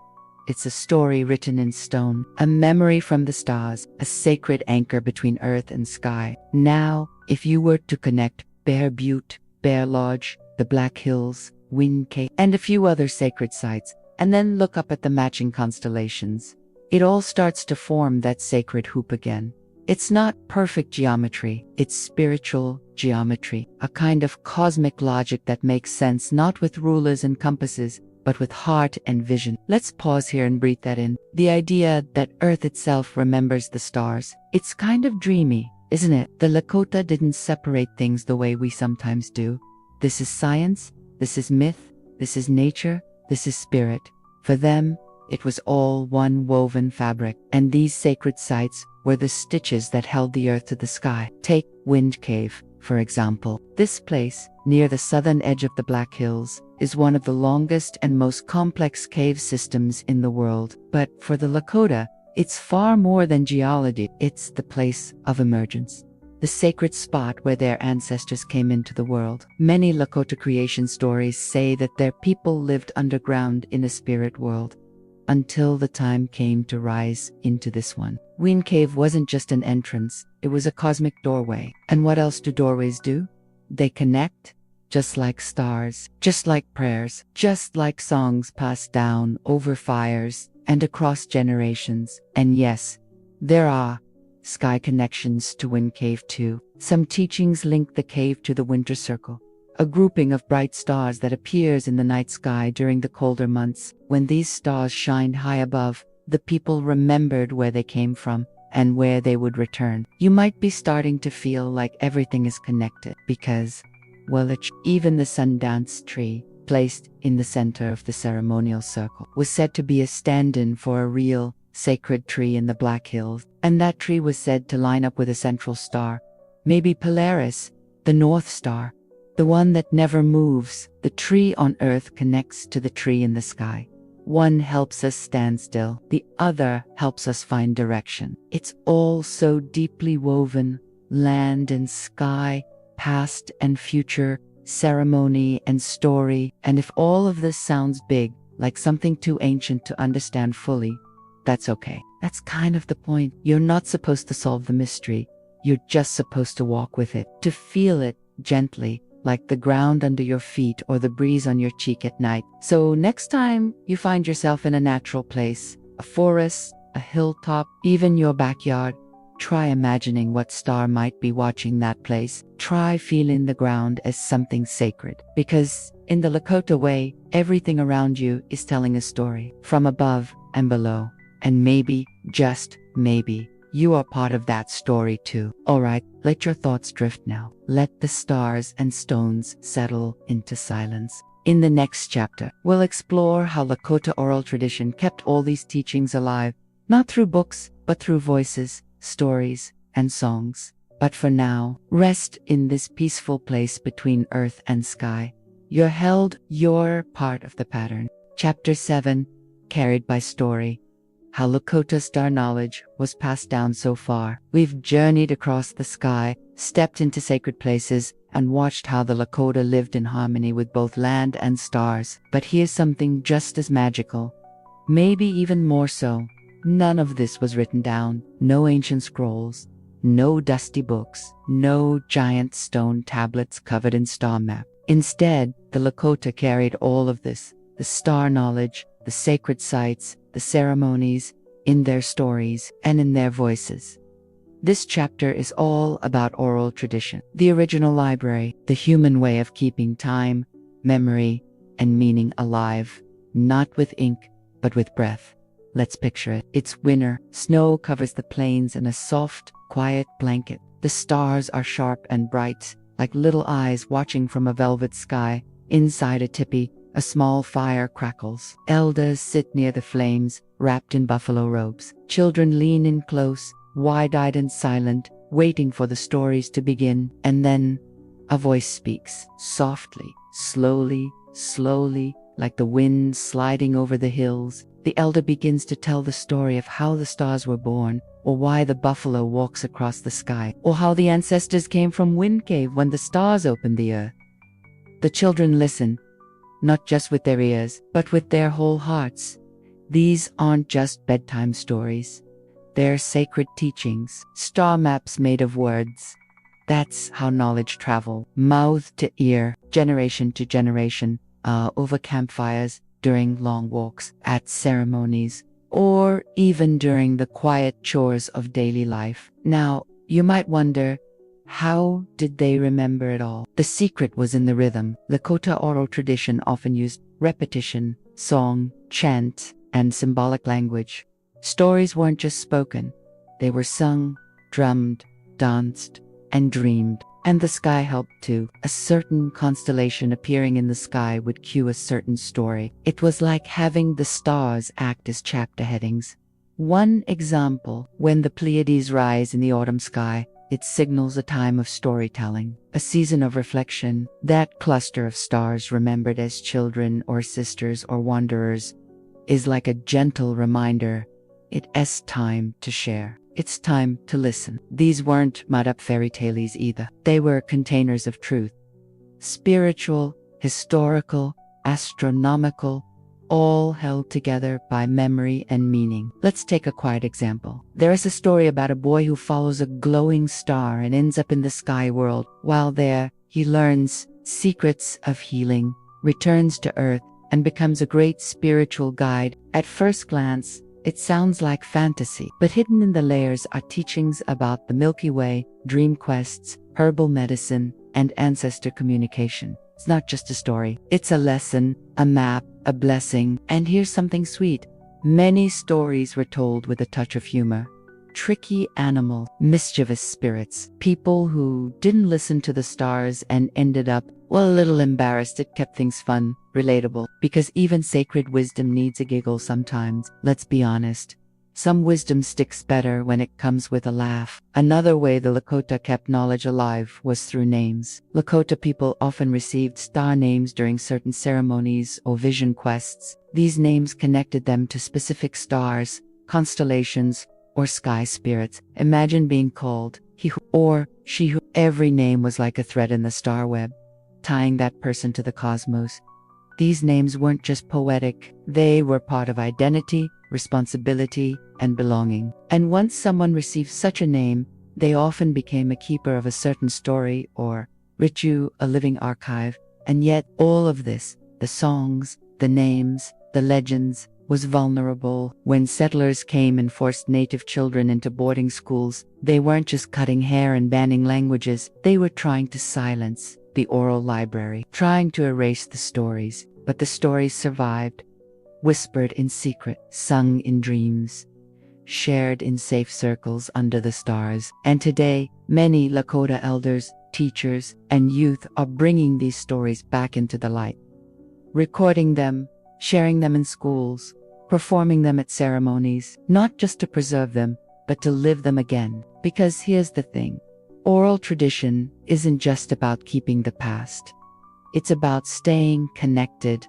It's a story written in stone, a memory from the stars, a sacred anchor between earth and sky. Now, if you were to connect Bear Butte, Bear Lodge, the Black Hills, Wind Cave, and a few other sacred sites, and then look up at the matching constellations, it all starts to form that sacred hoop again. It's not perfect geometry, it's spiritual geometry, a kind of cosmic logic that makes sense not with rulers and compasses, but with heart and vision. Let's pause here and breathe that in. The idea that Earth itself remembers the stars. It's kind of dreamy, isn't it? The Lakota didn't separate things the way we sometimes do. This is science, this is myth, this is nature, this is spirit. For them, It was all one woven fabric, and these sacred sites were the stitches that held the earth to the sky. Take Wind Cave, for example. This place, near the southern edge of the Black Hills, is one of the longest and most complex cave systems in the world. But for the Lakota, it's far more than geology. It's the place of emergence, the sacred spot where their ancestors came into the world. Many Lakota creation stories say that their people lived underground in a spirit world, until the time came to rise into this one. Wind Cave wasn't just an entrance, it was a cosmic doorway. And what else do doorways do? They connect, just like stars, just like prayers, just like songs passed down over fires and across generations. And yes, there are sky connections to Wind Cave too. Some teachings link the cave to the winter circle, a grouping of bright stars that appears in the night sky during the colder months. When these stars shined high above, the people remembered where they came from and where they would return. You might be starting to feel like everything is connected because, well, even the Sundance tree, placed in the center of the ceremonial circle, was said to be a stand-in for a real, sacred tree in the Black Hills. And that tree was said to line up with a central star, maybe Polaris, the North Star, the one that never moves. The tree on Earth connects to the tree in the sky. One helps us stand still, the other helps us find direction. It's all so deeply woven, land and sky, past and future, ceremony and story. And if all of this sounds big, like something too ancient to understand fully, that's okay. That's kind of the point. You're not supposed to solve the mystery. You're just supposed to walk with it, to feel it gently, like the ground under your feet or the breeze on your cheek at night. So next time you find yourself in a natural place, a forest, a hilltop, even your backyard, try imagining what star might be watching that place. Try feeling the ground as something sacred. Because in the Lakota way, everything around you is telling a story, from above and below. And maybe, just maybe, you are part of that story too. Alright, let your thoughts drift now. Let the stars and stones settle into silence. In the next chapter, we'll explore how Lakota oral tradition kept all these teachings alive, not through books, but through voices, stories, and songs. But for now, rest in this peaceful place between earth and sky. You're held, you're part of the pattern. Chapter 7, Carried by Story. How Lakota star knowledge was passed down so far. We've journeyed across the sky, stepped into sacred places, and watched how the Lakota lived in harmony with both land and stars. But here's something just as magical, maybe even more so. None of this was written down. No ancient scrolls, no dusty books, no giant stone tablets covered in star map. Instead, the Lakota carried all of this, the star knowledge, the sacred sites, the ceremonies, in their stories and in their voices. This chapter is all about oral tradition, the original library, the human way of keeping time, memory, and meaning alive, not with ink, but with breath. Let's picture it. It's winter, snow covers the plains in a soft, quiet blanket. The stars are sharp and bright, like little eyes watching from a velvet sky. Inside a teepee, a small fire crackles. Elders sit near the flames, wrapped in buffalo robes. Children lean in close, wide-eyed and silent, waiting for the stories to begin. And then, a voice speaks, softly, slowly, like the wind sliding over the hills. The elder begins to tell the story of how the stars were born, or why the buffalo walks across the sky, or how the ancestors came from Wind Cave when the stars opened the earth. The children listen, not just with their ears, but with their whole hearts. These aren't just bedtime stories. They're sacred teachings, star maps made of words. That's how knowledge travels, mouth to ear, generation to generation, over campfires, during long walks, at ceremonies, or even during the quiet chores of daily life. Now, you might wonder, how did they remember it all? The secret was in the rhythm. Lakota oral tradition often used repetition, song, chant, and symbolic language. Stories weren't just spoken. They were sung, drummed, danced, and dreamed. And the sky helped too. A certain constellation appearing in the sky would cue a certain story. It was like having the stars act as chapter headings. One example, when the Pleiades rise in the autumn sky, it signals a time of storytelling, a season of reflection. That cluster of stars remembered as children or sisters or wanderers is like a gentle reminder. It's time to share. It's time to listen. These weren't made-up fairy tales either. They were containers of truth. Spiritual, historical, astronomical, all held together by memory and meaning. Let's take a quiet example. There is a story about a boy who follows a glowing star and ends up in the sky world. While there, he learns secrets of healing, returns to Earth, and becomes a great spiritual guide. At first glance, it sounds like fantasy, but hidden in the layers are teachings about the Milky Way, dream quests, herbal medicine, and ancestor communication. It's not just a story. It's a lesson, a map, a blessing. And here's something sweet. Many stories were told with a touch of humor. Tricky animals, mischievous spirits, people who didn't listen to the stars and ended up, well, a little embarrassed. It kept things fun, relatable, because even sacred wisdom needs a giggle sometimes. Let's be honest. Some wisdom sticks better when it comes with a laugh. Another way the Lakota kept knowledge alive was through names. Lakota people often received star names during certain ceremonies or vision quests. These names connected them to specific stars, constellations, or sky spirits. Imagine being called he who or she who. Every name was like a thread in the star web, tying that person to the cosmos. These names weren't just poetic, they were part of identity, responsibility, and belonging. And once someone received such a name, they often became a keeper of a certain story or ritual, a living archive. And yet, all of this, the songs, the names, the legends, was vulnerable. When settlers came and forced native children into boarding schools, they weren't just cutting hair and banning languages, they were trying to silence the oral library, trying to erase the stories. But the stories survived, whispered in secret, sung in dreams, shared in safe circles under the stars. And today, many Lakota elders, teachers, and youth are bringing these stories back into the light, recording them, sharing them in schools, performing them at ceremonies, not just to preserve them, but to live them again. Because here's the thing, oral tradition isn't just about keeping the past. It's about staying connected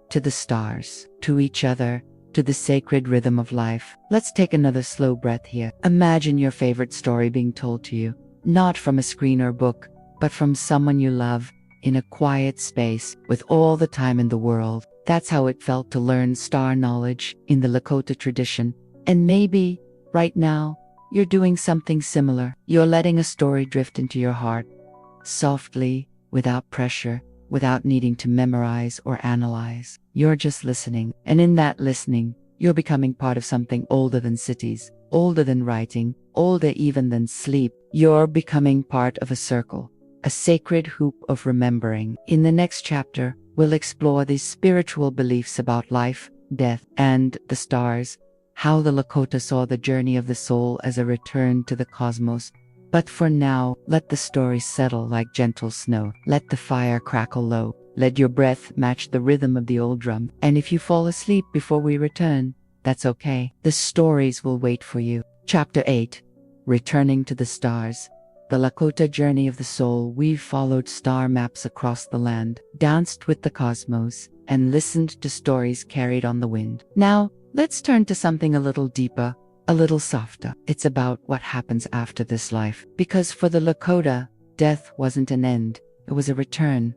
to the stars, to each other, to the sacred rhythm of life. Let's take another slow breath here. Imagine your favorite story being told to you, not from a screen or book, but from someone you love, in a quiet space, with all the time in the world. That's how it felt to learn star knowledge in the Lakota tradition. And maybe, right now, you're doing something similar. You're letting a story drift into your heart, softly, without pressure, without needing to memorize or analyze. You're just listening. And in that listening, you're becoming part of something older than cities, older than writing, older even than sleep. You're becoming part of a circle, a sacred hoop of remembering. In the next chapter, we'll explore these spiritual beliefs about life, death, and the stars, how the Lakota saw the journey of the soul as a return to the cosmos. But for now, let the story settle like gentle snow. Let the fire crackle low. Let your breath match the rhythm of the old drum. And if you fall asleep before we return, that's okay. The stories will wait for you. Chapter 8. Returning to the Stars. The Lakota journey of the soul. We've followed star maps across the land, danced with the cosmos, and listened to stories carried on the wind. Now, let's turn to something a little deeper, a little softer. It's about what happens after this life. Because for the Lakota, death wasn't an end. It was a return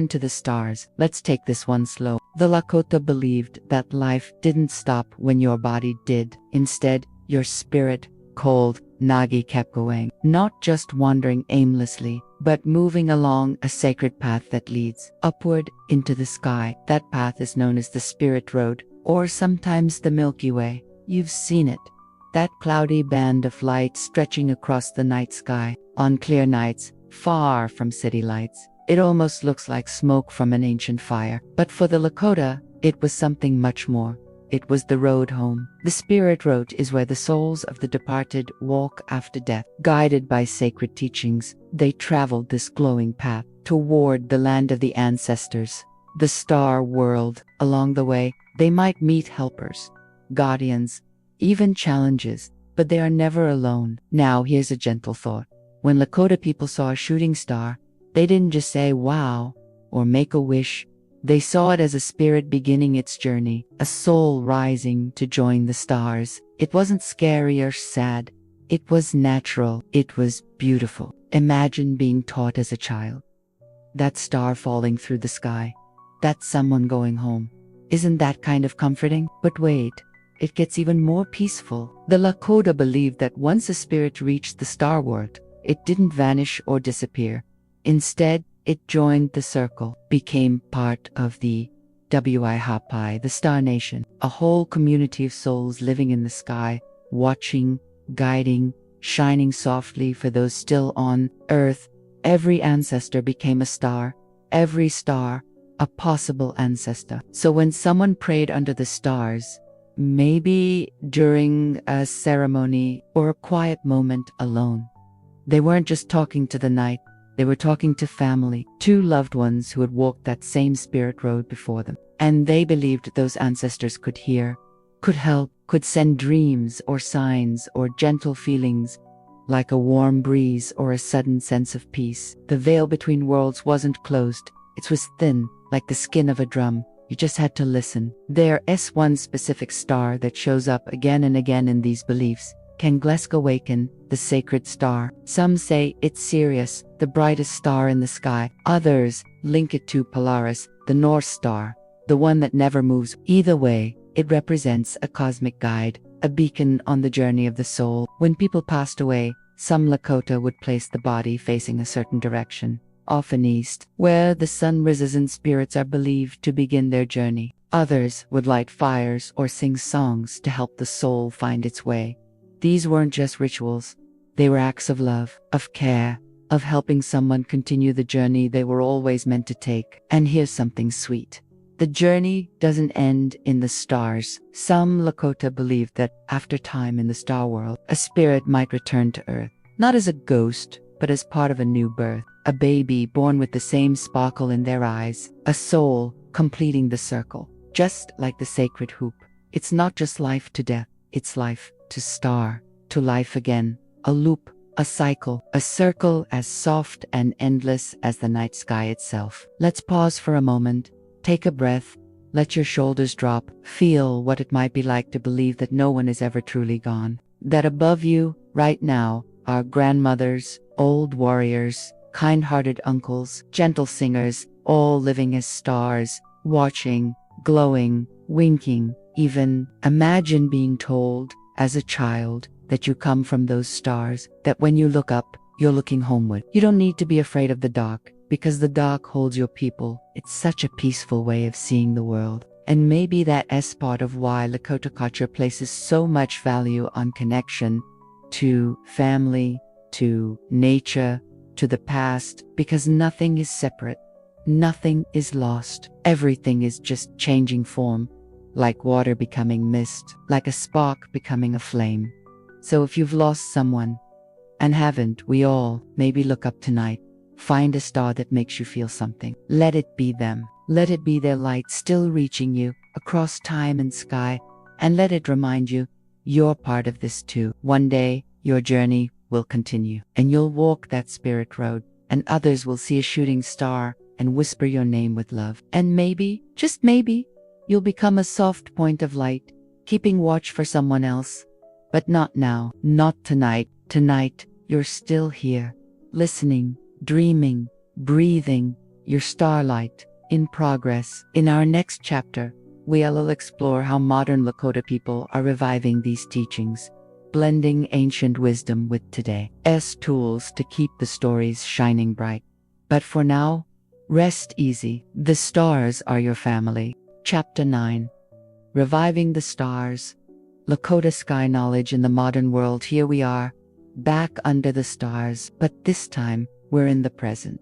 to the stars. Let's take this one slow. The Lakota believed that life didn't stop when your body did. Instead, your spirit, called Nagi, kept going, not just wandering aimlessly, but moving along a sacred path that leads upward into the sky. That path is known as the Spirit Road, or sometimes the Milky Way. You've seen it. That cloudy band of light stretching across the night sky. On clear nights, far from city lights, it almost looks like smoke from an ancient fire. But for the Lakota, it was something much more. It was the road home. The spirit road is where the souls of the departed walk after death. Guided by sacred teachings, they traveled this glowing path toward the land of the ancestors, the star world. Along the way, they might meet helpers, guardians, even challenges, but they are never alone. Now, here's a gentle thought. When Lakota people saw a shooting star, they didn't just say, wow, or make a wish. They saw it as a spirit beginning its journey, a soul rising to join the stars. It wasn't scary or sad. It was natural. It was beautiful. Imagine being taught as a child. That star falling through the sky. That's someone going home. Isn't that kind of comforting? But wait, it gets even more peaceful. The Lakota believed that once a spirit reached the star world, it didn't vanish or disappear. Instead, it joined the circle, became part of the Wihapai, the Star Nation, a whole community of souls living in the sky, watching, guiding, shining softly for those still on Earth. Every ancestor became a star, every star a possible ancestor. So when someone prayed under the stars, maybe during a ceremony or a quiet moment alone, they weren't just talking to the night. They were talking to family, to loved ones who had walked that same spirit road before them. And they believed those ancestors could hear, could help, could send dreams or signs or gentle feelings, like a warm breeze or a sudden sense of peace. The veil between worlds wasn't closed. It was thin, like the skin of a drum. You just had to listen. There's one specific star that shows up again and again in these beliefs. Waken, the sacred star. Some say it's Sirius, the brightest star in the sky. Others link it to Polaris, the North Star, the one that never moves. Either way, it represents a cosmic guide, a beacon on the journey of the soul. When people passed away, some Lakota would place the body facing a certain direction, often east, where the sun rises and spirits are believed to begin their journey. Others would light fires or sing songs to help the soul find its way. These weren't just rituals. They were acts of love, of care, of helping someone continue the journey they were always meant to take. And here's something sweet. The journey doesn't end in the stars. Some Lakota believed that after time in the star world, a spirit might return to Earth, not as a ghost, but as part of a new birth. A baby born with the same sparkle in their eyes, a soul completing the circle, just like the sacred hoop. It's not just life to death, it's life to star, to life again, a loop, a cycle, a circle as soft and endless as the night sky itself. Let's pause for a moment, take a breath, let your shoulders drop, feel what it might be like to believe that no one is ever truly gone. That above you, right now, are grandmothers, old warriors, kind-hearted uncles, gentle singers, all living as stars, watching, glowing, winking. Even imagine being told, as a child, that you come from those stars, that when you look up, you're looking homeward. You don't need to be afraid of the dark, because the dark holds your people. It's such a peaceful way of seeing the world. And maybe that's part of why Lakota culture places so much value on connection to family, to nature, to the past, because nothing is separate. Nothing is lost. Everything is just changing form. Like water becoming mist, like a spark becoming a flame. So if you've lost someone, and haven't we all, maybe look up tonight, find a star that makes you feel something. Let it be them. Let it be their light still reaching you across time and sky, and let it remind you you're part of this too. One day, your journey will continue, and you'll walk that spirit road, and others will see a shooting star and whisper your name with love. And maybe, just maybe, you'll become a soft point of light, keeping watch for someone else. But not now, not tonight. Tonight, you're still here, listening, dreaming, breathing, your starlight, in progress. In our next chapter, we'll explore how modern Lakota people are reviving these teachings, blending ancient wisdom with today's tools to keep the stories shining bright. But for now, rest easy. The stars are your family. Chapter 9. Reviving the Stars. Lakota sky knowledge in the modern world. Here we are, back under the stars, but this time we're in the present.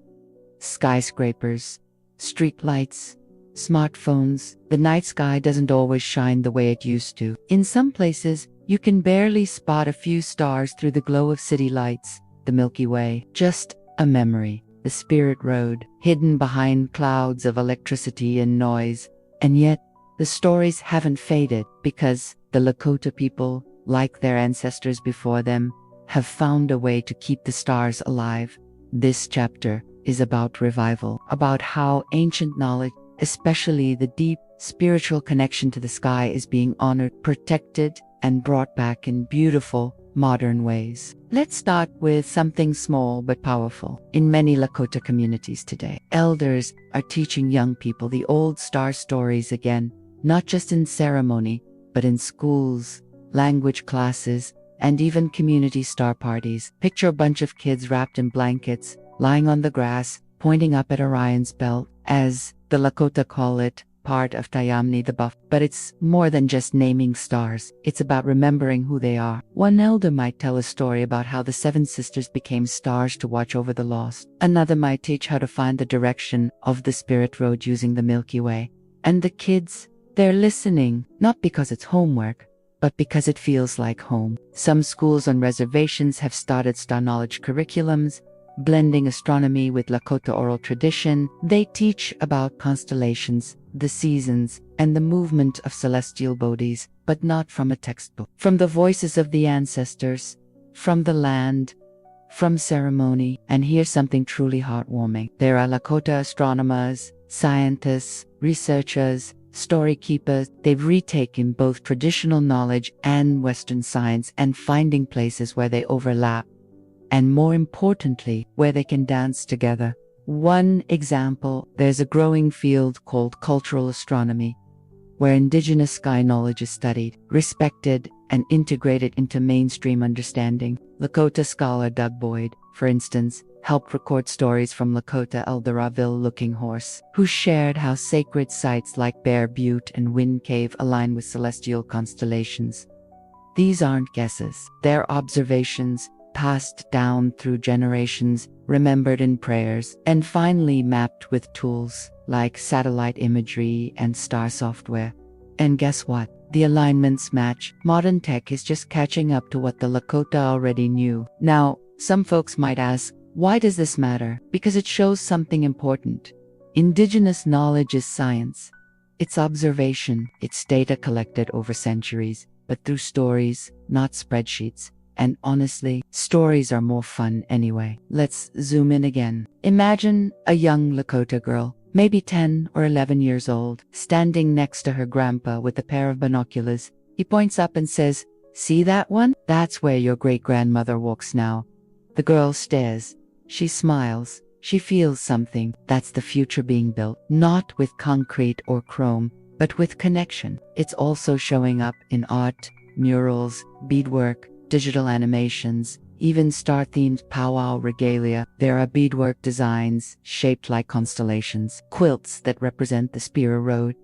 Skyscrapers, street lights, smartphones, the night sky doesn't always shine the way it used to. In some places, you can barely spot a few stars through the glow of city lights. The Milky Way, just a memory. The Spirit Road, hidden behind clouds of electricity and noise. And yet, the stories haven't faded because the Lakota people, like their ancestors before them, have found a way to keep the stars alive. This chapter is about revival, about how ancient knowledge, especially the deep spiritual connection to the sky, is being honored, protected, and brought back in beautiful, modern ways. Let's start with something small but powerful. In many Lakota communities today, elders are teaching young people the old star stories again, not just in ceremony, but in schools, language classes, and even community star parties. Picture a bunch of kids wrapped in blankets, lying on the grass, pointing up at Orion's belt, as the Lakota call it, part of Tayamni the Buff. But it's more than just naming stars. It's about remembering who they are. One elder might tell a story about how the seven sisters became stars to watch over the lost. Another might teach how to find the direction of the Spirit Road using the Milky Way. And the kids, they're listening, not because it's homework, but because it feels like home. Some schools on reservations have started star knowledge curriculums, blending astronomy with Lakota oral tradition. They teach about constellations, the seasons, and the movement of celestial bodies, but not from a textbook. From the voices of the ancestors, from the land, from ceremony. And here's something truly heartwarming. There are Lakota astronomers, scientists, researchers, story keepers. They've retaken both traditional knowledge and Western science and finding places where they overlap, and more importantly, where they can dance together. One example, there's a growing field called cultural astronomy, where Indigenous sky knowledge is studied, respected, and integrated into mainstream understanding. Lakota scholar Doug Boyd, for instance, helped record stories from Lakota Eldoraville Looking Horse, who shared how sacred sites like Bear Butte and Wind Cave align with celestial constellations. These aren't guesses, they're observations, passed down through generations, remembered in prayers, and finally mapped with tools like satellite imagery and star software. And guess what? The alignments match. Modern tech is just catching up to what the Lakota already knew. Now, some folks might ask, why does this matter? Because it shows something important. Indigenous knowledge is science. It's observation. It's data collected over centuries, but through stories, not spreadsheets. And honestly, stories are more fun anyway. Let's zoom in again. Imagine a young Lakota girl, maybe 10 or 11 years old, standing next to her grandpa with a pair of binoculars. He points up and says, "See that one? That's where your great-grandmother walks now." The girl stares. She smiles. She feels something. That's the future being built, not with concrete or chrome, but with connection. It's also showing up in art, murals, beadwork, digital animations, even star-themed powwow regalia. There are beadwork designs shaped like constellations, quilts that represent the Spirit Road,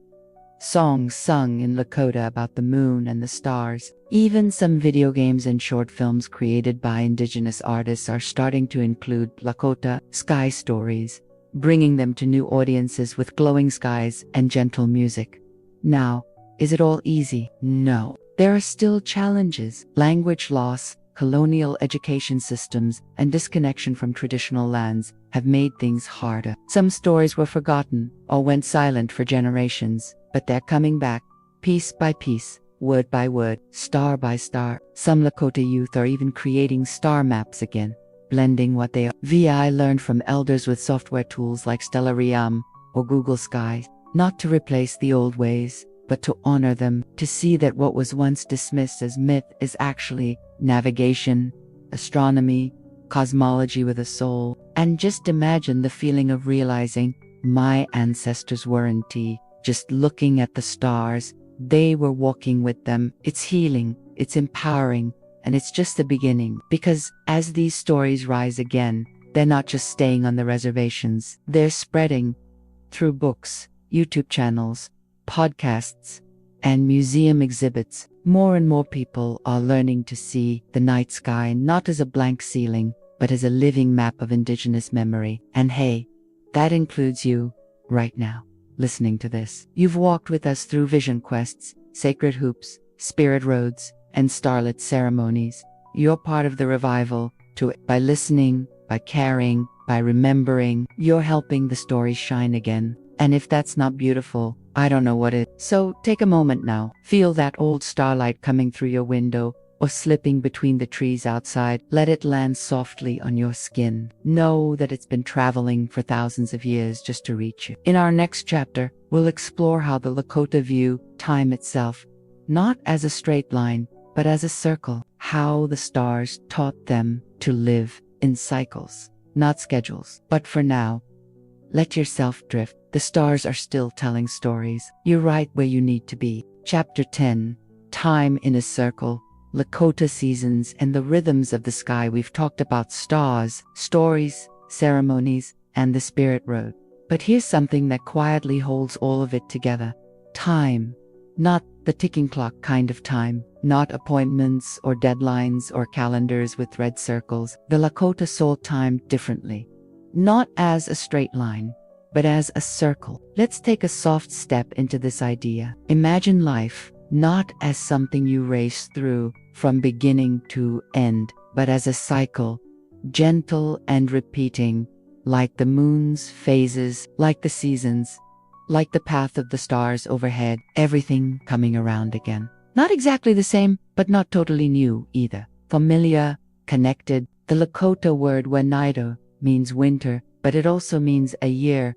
songs sung in Lakota about the moon and the stars. Even some video games and short films created by Indigenous artists are starting to include Lakota sky stories, bringing them to new audiences with glowing skies and gentle music. Now, is it all easy? No. There are still challenges. Language loss, colonial education systems, and disconnection from traditional lands have made things harder. Some stories were forgotten or went silent for generations, but they're coming back, piece by piece, word by word, star by star. Some Lakota youth are even creating star maps again, blending what they are. VI learned from elders with software tools like Stellarium or Google Sky, not to replace the old ways, but to honor them, to see that what was once dismissed as myth is actually navigation, astronomy, cosmology with a soul. And just imagine the feeling of realizing my ancestors weren't just looking at the stars, they were walking with them. It's healing, it's empowering, and it's just the beginning. Because as these stories rise again, they're not just staying on the reservations, they're spreading through books, YouTube channels, podcasts, and museum exhibits. More and more people are learning to see the night sky not as a blank ceiling, but as a living map of Indigenous memory. And hey, that includes you right now. listening to this. You've walked with us through vision quests, sacred hoops, spirit roads, and starlit ceremonies. You're part of the revival. By listening, by caring, by remembering, you're helping the story shine again. And if that's not beautiful, I don't know what is. So take a moment now. Feel that old starlight coming through your window or slipping between the trees outside. Let it land softly on your skin. Know that it's been traveling for thousands of years just to reach you. In our next chapter, we'll explore how the Lakota view time itself, not as a straight line, but as a circle. How the stars taught them to live in cycles, not schedules. But for now, let yourself drift. The stars are still telling stories. You're right where you need to be. Chapter 10, Time in a Circle, Lakota Seasons and the Rhythms of the Sky. We've talked about stars, stories, ceremonies, and the spirit road. But here's something that quietly holds all of it together. Time. Not the ticking clock kind of time, not appointments or deadlines or calendars with red circles. The Lakota saw time differently. Not as a straight line, but as a circle. Let's take a soft step into this idea. Imagine life not as something you race through from beginning to end, but as a cycle, gentle and repeating, like the moon's phases, like the seasons, like the path of the stars overhead, everything coming around again. Not exactly the same, but not totally new either. Familiar, connected. The Lakota word Wenaido means winter, but it also means a year.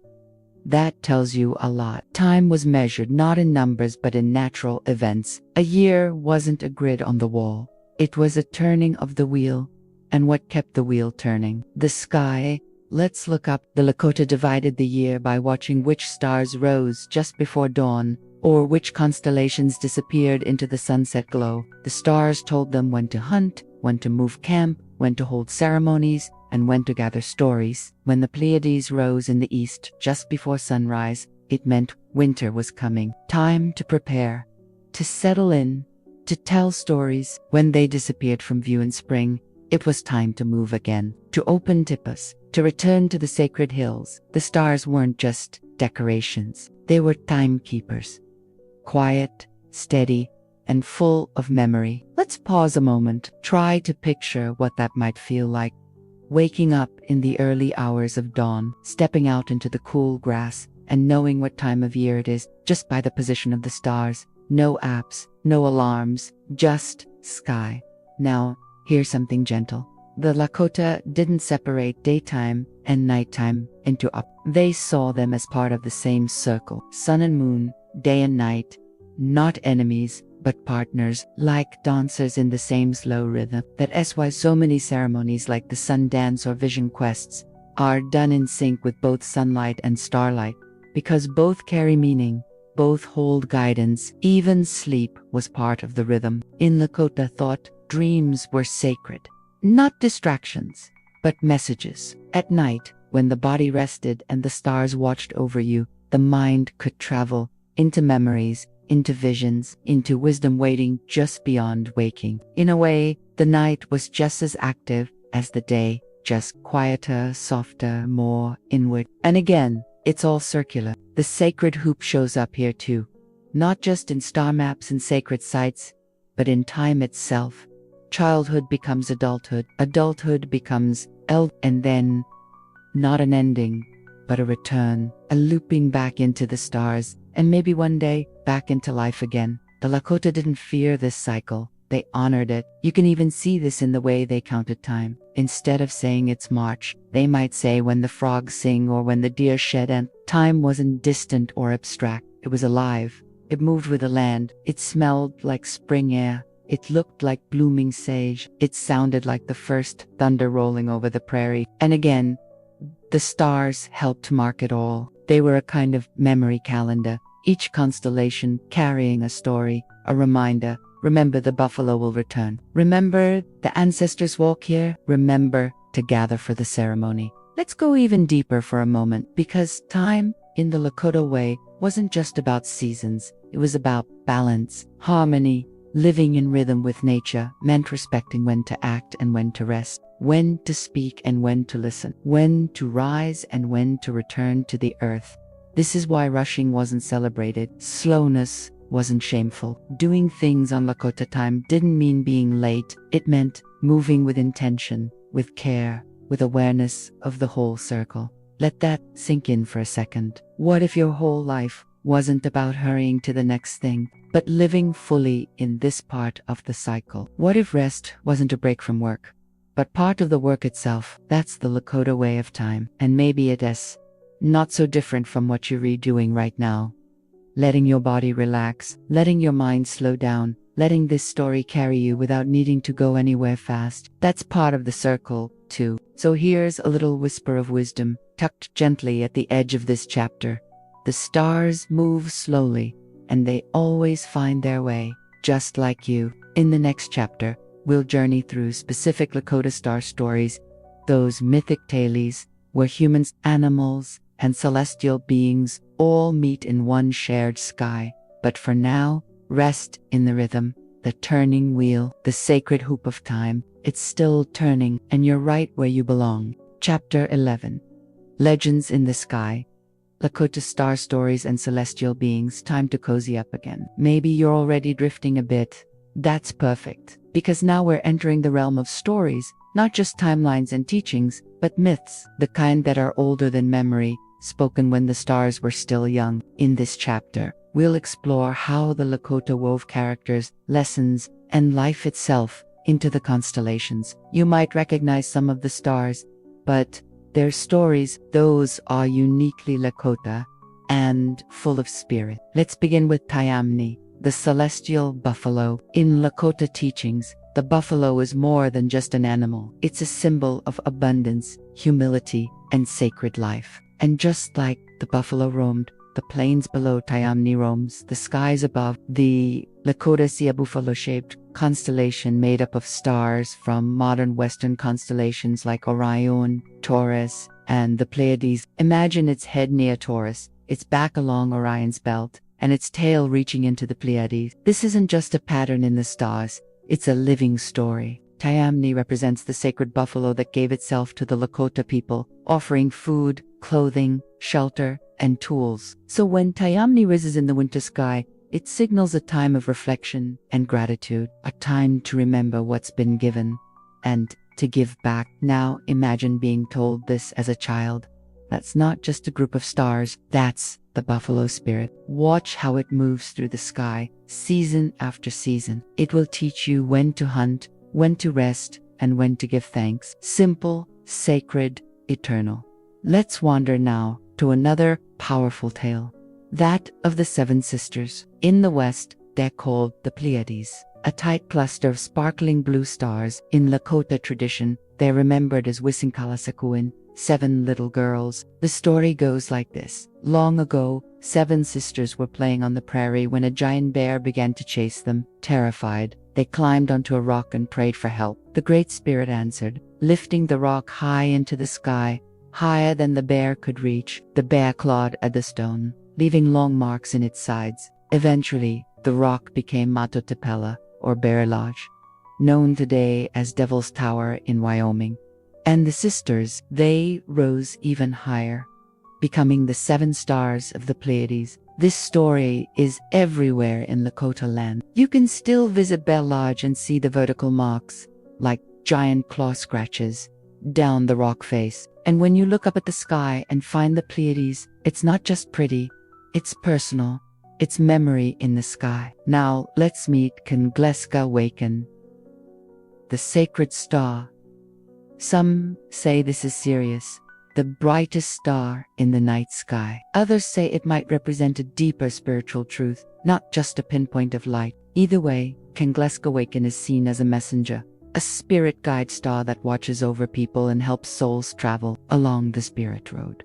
That tells you a lot. Time was measured not in numbers but in natural events. A year wasn't a grid on the wall. It was a turning of the wheel. And what kept the wheel turning? The sky. Let's look up. The Lakota divided the year by watching which stars rose just before dawn, or which constellations disappeared into the sunset glow. The stars told them when to hunt, when to move camp, when to hold ceremonies, and when to gather stories. When the Pleiades rose in the east just before sunrise, it meant winter was coming. Time to prepare, to settle in, to tell stories. When they disappeared from view in spring, it was time to move again, to open tippas, to return to the sacred hills. The stars weren't just decorations. They were timekeepers. Quiet, steady, and full of memory. Let's pause a moment. Try to picture what that might feel like. Waking up in the early hours of dawn, stepping out into the cool grass, and knowing what time of year it is just by the position of the stars. No apps, no alarms, just sky. Now, here's something gentle. The Lakota didn't separate daytime and nighttime into up. They saw them as part of the same circle. Sun and moon, day and night, not enemies, but partners, like dancers in the same slow rhythm. That's why so many ceremonies like the sun dance or vision quests are done in sync with both sunlight and starlight, because both carry meaning, both hold guidance. Even sleep was part of the rhythm. In Lakota thought, dreams were sacred. Not distractions, but messages. At night, when the body rested and the stars watched over you, the mind could travel into memories, into visions, into wisdom waiting just beyond waking. In a way, the night was just as active as the day, just quieter, softer, more inward. And again, it's all circular. The sacred hoop shows up here too, not just in star maps and sacred sites, but in time itself. Childhood becomes adulthood, adulthood becomes and then not an ending, but a return, a looping back into the stars, and maybe one day back into life again. The Lakota didn't fear this cycle, they honored it. You can even see this in the way they counted time. Instead of saying it's March, they might say when the frogs sing or when the deer shed, and time wasn't distant or abstract. It was alive. It moved with the land. It smelled like spring air. It looked like blooming sage. It sounded like the first thunder rolling over the prairie. And again, the stars helped mark it all. They were a kind of memory calendar, each constellation carrying a story, a reminder. Remember, the buffalo will return. Remember, the ancestors walk here. Remember to gather for the ceremony. Let's go even deeper for a moment, because time, in the Lakota way, wasn't just about seasons. It was about balance, harmony. Living in rhythm with nature meant respecting when to act and when to rest, when to speak and when to listen, when to rise and when to return to the earth. This is why rushing wasn't celebrated. Slowness wasn't shameful. Doing things on Lakota time didn't mean being late. It meant moving with intention, with care, with awareness of the whole circle. Let that sink in for a second. What if your whole life wasn't about hurrying to the next thing, but living fully in this part of the cycle? What if rest wasn't a break from work, but part of the work itself? That's the Lakota way of time, and maybe it is not so different from what you're redoing right now. Letting your body relax, letting your mind slow down, letting this story carry you without needing to go anywhere fast. That's part of the circle, too. So here's a little whisper of wisdom, tucked gently at the edge of this chapter. The stars move slowly, and they always find their way, just like you. In the next chapter, we'll journey through specific Lakota star stories, those mythic tales where humans, animals, and celestial beings all meet in one shared sky. But for now, rest in the rhythm, the turning wheel, the sacred hoop of time. It's still turning, and you're right where you belong. Chapter 11. Legends in the Sky. Lakota star stories and celestial beings. Time to cozy up again. Maybe you're already drifting a bit. That's perfect, because now we're entering the realm of stories, not just timelines and teachings, but myths, the kind that are older than memory, spoken when the stars were still young. In this chapter, we'll explore how the Lakota wove characters, lessons, and life itself into the constellations. You might recognize some of the stars, but their stories, those are uniquely Lakota and full of spirit. Let's begin with Taiyamni, the celestial buffalo. In Lakota teachings, the buffalo is more than just an animal. It's a symbol of abundance, humility, and sacred life. And just like the buffalo roamed the plains below, Taiyamni roams the skies above. The Lakota see a buffalo-shaped constellation made up of stars from modern Western constellations like Orion, Taurus, and the Pleiades. Imagine its head near Taurus, its back along Orion's belt, and its tail reaching into the Pleiades. This isn't just a pattern in the stars, it's a living story. Taiyamni represents the sacred buffalo that gave itself to the Lakota people, offering food, clothing, shelter, and tools. So when Taiyamni rises in the winter sky, it signals a time of reflection and gratitude, a time to remember what's been given and to give back. Now imagine being told this as a child. That's not just a group of stars, that's the buffalo spirit. Watch how it moves through the sky, season after season. It will teach you when to hunt, when to rest, and when to give thanks. Simple, sacred, eternal. Let's wander now to another powerful tale, that of the Seven Sisters. In the West, they're called the Pleiades, a tight cluster of sparkling blue stars. In Lakota tradition, they're remembered as Wisinkalasekuin, 7 little girls. The story goes like this. Long ago, 7 sisters were playing on the prairie when a giant bear began to chase them. Terrified, they climbed onto a rock and prayed for help. The Great Spirit answered, lifting the rock high into the sky, higher than the bear could reach. The bear clawed at the stone, leaving long marks in its sides. Eventually, the rock became Matotepela, or Bear Lodge, known today as Devil's Tower in Wyoming. And the sisters, they rose even higher, becoming the 7 stars of the Pleiades. This story is everywhere in Lakota land. You can still visit Bear Lodge and see the vertical marks, like giant claw scratches, down the rock face. And when you look up at the sky and find the Pleiades, it's not just pretty, it's personal. It's memory in the sky. Now let's meet Constellations, the sacred star. Some say this is Sirius, the brightest star in the night sky. Others say it might represent a deeper spiritual truth, not just a pinpoint of light. Either way, Constellations is seen as a messenger, a spirit guide star that watches over people and helps souls travel along the spirit road.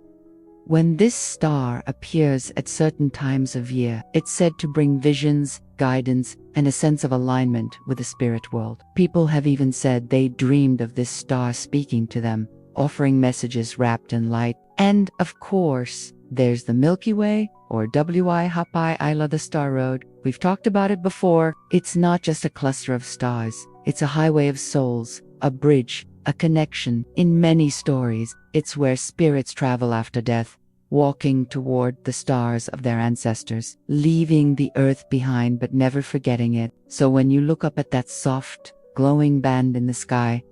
When this star appears at certain times of year, it's said to bring visions, guidance, and a sense of alignment with the spirit world. People have even said they dreamed of this star speaking to them, offering messages wrapped in light. And of course, there's the Milky Way, or Wi-Hapai the Star Road. We've talked about it before. It's not just a cluster of stars. It's a highway of souls, a bridge, a connection. In many stories, it's where spirits travel after death, walking toward the stars of their ancestors, leaving the earth behind but never forgetting it. So when you look up at that soft, glowing band in the sky,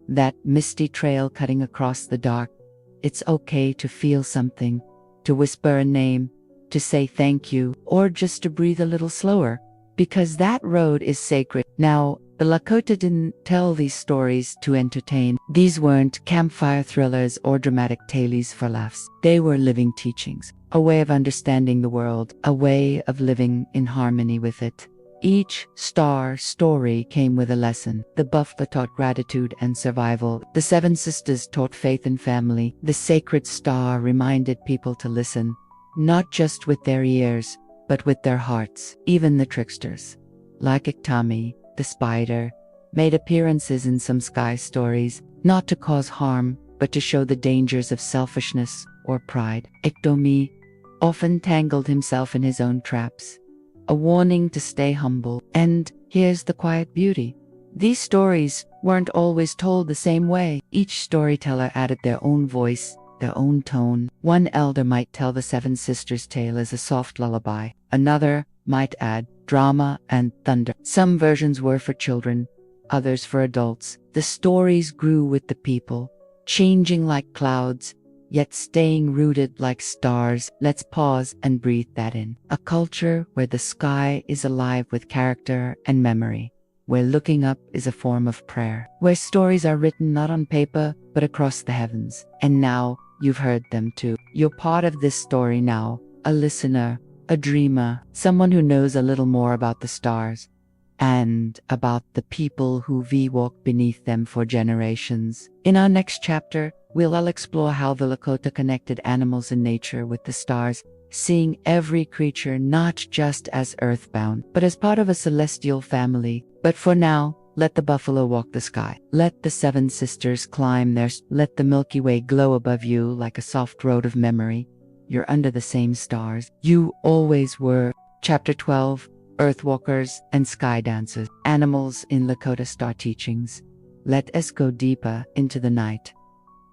that misty trail cutting across the dark, it's okay to feel something, to whisper a name, to say thank you, or just to breathe a little slower, because that road is sacred. Now, the Lakota didn't tell these stories to entertain. These weren't campfire thrillers or dramatic tales for laughs. They were living teachings, a way of understanding the world, a way of living in harmony with it. Each star story came with a lesson. The buffalo taught gratitude and survival. The seven sisters taught faith and family. The sacred star reminded people to listen, not just with their ears, but with their hearts. Even the tricksters, like Iktami, the spider, made appearances in some sky stories, not to cause harm, but to show the dangers of selfishness or pride. Iktomi often tangled himself in his own traps, a warning to stay humble. And here's the quiet beauty. These stories weren't always told the same way. Each storyteller added their own voice, their own tone. One elder might tell the seven sisters' tale as a soft lullaby. Another might add drama and thunder. Some versions were for children, others for adults. The stories grew with the people, changing like clouds, yet staying rooted like stars. Let's pause and breathe that in. A culture where the sky is alive with character and memory, where looking up is a form of prayer, where stories are written not on paper, but across the heavens. And now, you've heard them too. You're part of this story now, a listener, a dreamer, someone who knows a little more about the stars and about the people who've walked beneath them for generations. In our next chapter, we'll explore how the Lakota connected animals and nature with the stars, seeing every creature not just as earthbound, but as part of a celestial family. But for now, let the buffalo walk the sky. Let the seven sisters climb let the Milky Way glow above you like a soft road of memory. You're under the same stars you always were. Chapter 12, Earthwalkers and Sky Dancers. Animals in Lakota Star Teachings. Let us go deeper into the night,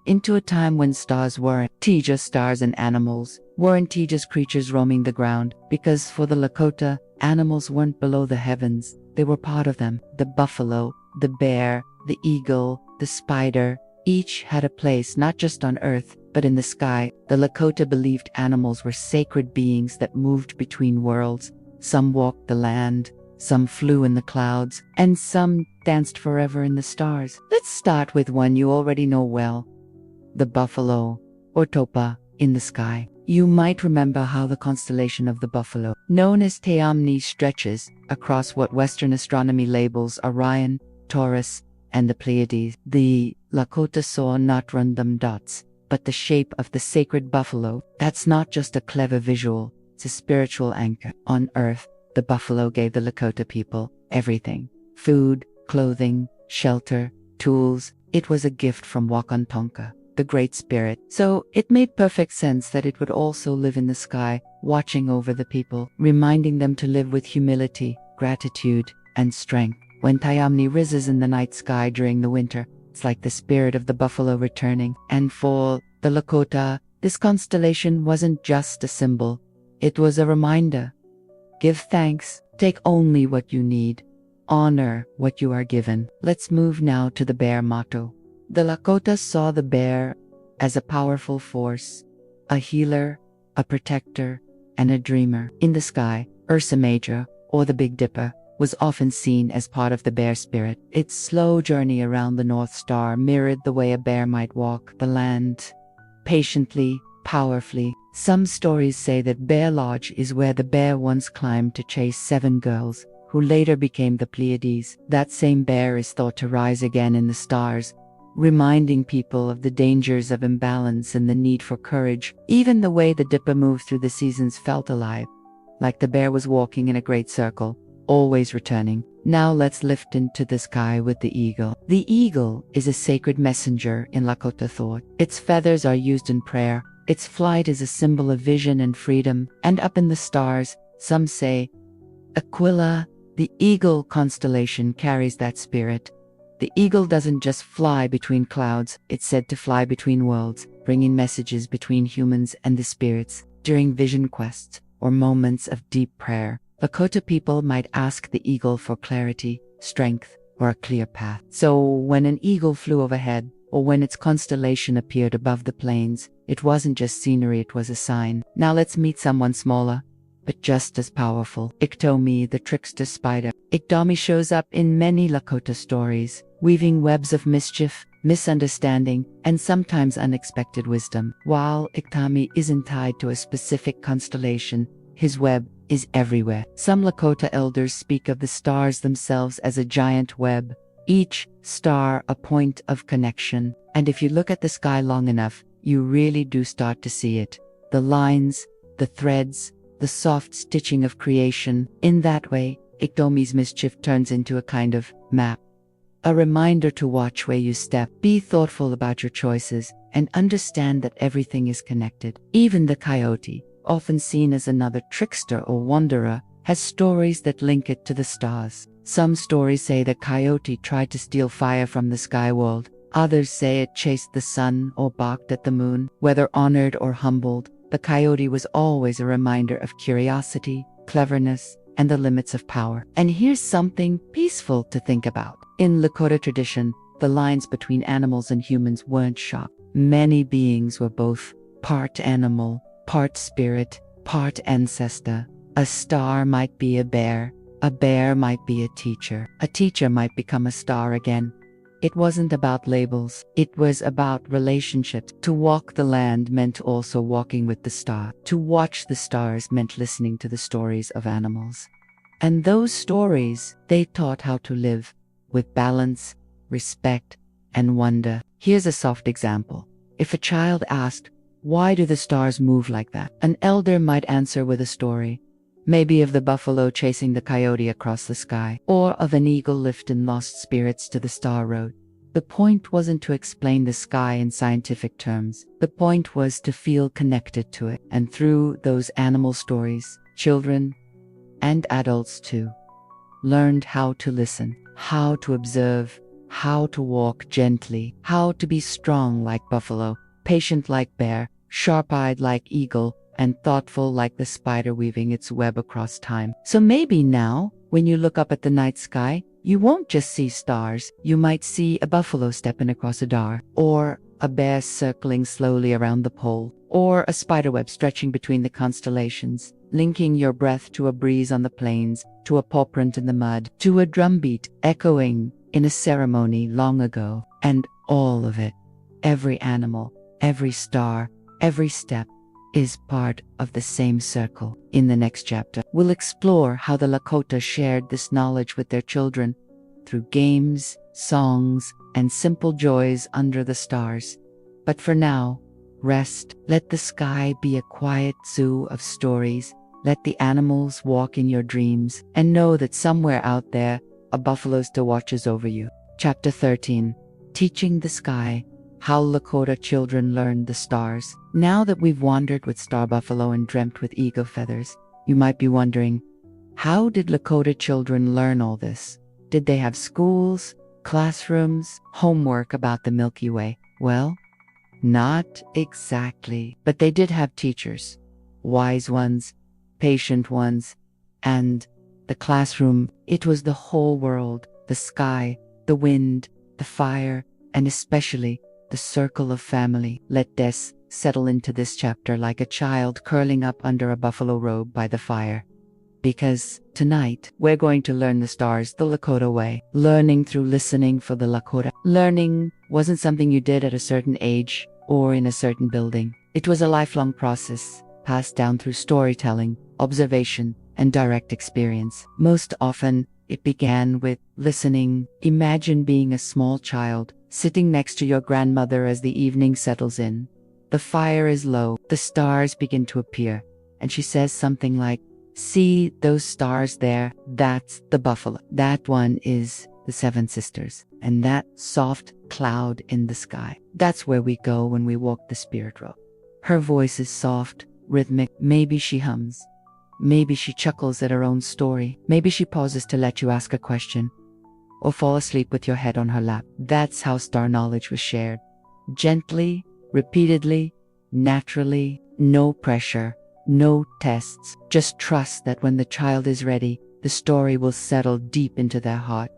into a time when stars weren't just stars and animals weren't just creatures roaming the ground, because for the Lakota, animals weren't below the heavens, they were part of them. The buffalo, the bear, the eagle, the spider, each had a place not just on earth, but in the sky. The Lakota believed animals were sacred beings that moved between worlds. Some walked the land, some flew in the clouds, and some danced forever in the stars. Let's start with one you already know well, the buffalo, or topa, in the sky. You might remember how the constellation of the buffalo, known as Pleiades, stretches across what Western astronomy labels Orion, Taurus, and the Pleiades. The Lakota saw not random dots, but the shape of the sacred buffalo. That's not just a clever visual, it's a spiritual anchor. On Earth, the buffalo gave the Lakota people everything: food, clothing, shelter, tools. It was a gift from Wakantonka, the Great Spirit. So it made perfect sense that it would also live in the sky, watching over the people, reminding them to live with humility, gratitude, and strength. When Pleiades rises in the night sky during the winter, it's like the spirit of the buffalo returning. And for the Lakota, this constellation wasn't just a symbol, it was a reminder. Give thanks, take only what you need, honor what you are given. Let's move now to the bear motto. The Lakota saw the bear as a powerful force, a healer, a protector, and a dreamer. In the sky, Ursa Major, or the Big Dipper, was often seen as part of the bear spirit. Its slow journey around the North Star mirrored the way a bear might walk the land, patiently, powerfully. Some stories say that Bear Lodge is where the bear once climbed to chase 7 girls, who later became the Pleiades. That same bear is thought to rise again in the stars, reminding people of the dangers of imbalance and the need for courage. Even the way the Dipper moved through the seasons felt alive, like the bear was walking in a great circle, always returning. Now let's lift into the sky with the eagle. The eagle is a sacred messenger in Lakota thought. Its feathers are used in prayer. Its flight is a symbol of vision and freedom. And up in the stars, some say, Aquila, the eagle constellation, carries that spirit. The eagle doesn't just fly between clouds, it's said to fly between worlds, bringing messages between humans and the spirits. During vision quests or moments of deep prayer, Lakota people might ask the eagle for clarity, strength, or a clear path. So when an eagle flew overhead, or when its constellation appeared above the plains, it wasn't just scenery, it was a sign. Now let's meet someone smaller, but just as powerful. Iktomi, the trickster spider. Iktomi shows up in many Lakota stories, weaving webs of mischief, misunderstanding, and sometimes unexpected wisdom. While Iktomi isn't tied to a specific constellation, his web is everywhere. Some Lakota elders speak of the stars themselves as a giant web, each star a point of connection. And if you look at the sky long enough, you really do start to see it. The lines, the threads, the soft stitching of creation. In that way, Iktomi's mischief turns into a kind of map. A reminder to watch where you step, be thoughtful about your choices, and understand that everything is connected. Even the coyote, often seen as another trickster or wanderer, has stories that link it to the stars. Some stories say the coyote tried to steal fire from the sky world. Others say it chased the sun or barked at the moon. Whether honored or humbled, the coyote was always a reminder of curiosity, cleverness, and the limits of power. And here's something peaceful to think about. In Lakota tradition, the lines between animals and humans weren't sharp. Many beings were both part animal, part spirit, part ancestor. A star might be a bear might be a teacher might become a star again. It wasn't about labels, it was about relationships. To walk the land meant also walking with the star. To watch the stars meant listening to the stories of animals. And those stories, they taught how to live with balance, respect, and wonder. Here's a soft example. If a child asked, "Why do the stars move like that?" an elder might answer with a story. Maybe of the buffalo chasing the coyote across the sky, or of an eagle lifting lost spirits to the star road. The point wasn't to explain the sky in scientific terms. The point was to feel connected to it. And through those animal stories, children, and adults too, learned how to listen, how to observe, how to walk gently, how to be strong like buffalo, patient like bear, sharp-eyed like eagle, and thoughtful like the spider weaving its web across time. So maybe now, when you look up at the night sky, you won't just see stars. You might see a buffalo stepping across a dar, or a bear circling slowly around the pole, or a spiderweb stretching between the constellations, linking your breath to a breeze on the plains, to a paw print in the mud, to a drumbeat echoing in a ceremony long ago. And all of it, every animal, every star, every step, is part of the same circle. In the next chapter, we'll explore how the Lakota shared this knowledge with their children through games, songs, and simple joys under the stars. But for now, rest. Let the sky be a quiet zoo of stories. Let the animals walk in your dreams, and know that somewhere out there, a buffalo still watches over you. Chapter 13, Teaching the Sky. How Lakota children learned the stars. Now that we've wandered with star buffalo and dreamt with eagle feathers, you might be wondering, how did Lakota children learn all this? Did they have schools, classrooms, homework about the Milky Way? Well, not exactly. But they did have teachers, wise ones, patient ones, and the classroom. It was the whole world, the sky, the wind, the fire, and especially the circle of family. Let Des settle into this chapter like a child curling up under a buffalo robe by the fire. Because tonight, we're going to learn the stars the Lakota way. Learning through listening for the Lakota. Learning wasn't something you did at a certain age or in a certain building. It was a lifelong process, passed down through storytelling, observation, and direct experience. Most often, it began with listening. Imagine being a small child, sitting next to your grandmother as the evening settles in. The fire is low, the stars begin to appear, and she says something like, "See those stars there? That's the buffalo. That one is the Seven Sisters. And that soft cloud in the sky. That's where we go when we walk the spirit road." Her voice is soft, rhythmic. Maybe she hums. Maybe she chuckles at her own story. Maybe she pauses to let you ask a question. or fall asleep with your head on her lap. That's how star knowledge was shared. Gently, repeatedly, naturally, no pressure, no tests. Just trust that when the child is ready, the story will settle deep into their heart.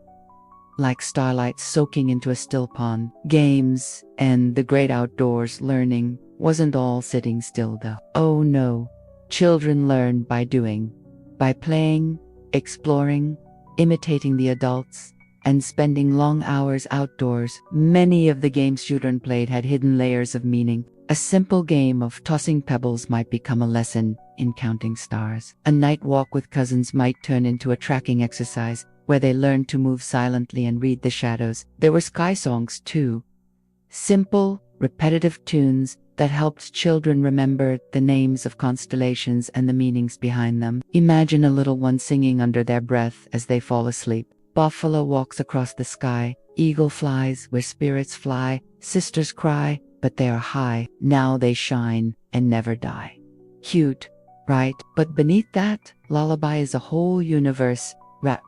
Like starlight soaking into a still pond, games and the great outdoors, learning wasn't all sitting still though. Oh no, children learn by doing, by playing, exploring, imitating the adults, and spending long hours outdoors. Many of the games children played had hidden layers of meaning. A simple game of tossing pebbles might become a lesson in counting stars. A night walk with cousins might turn into a tracking exercise where they learned to move silently and read the shadows. There were sky songs too. Simple, repetitive tunes that helped children remember the names of constellations and the meanings behind them. Imagine a little one singing under their breath as they fall asleep. Buffalo walks across the sky, eagle flies where spirits fly, sisters cry, but they are high. Now they shine and never die. Cute, right? But beneath that, lullaby is a whole universe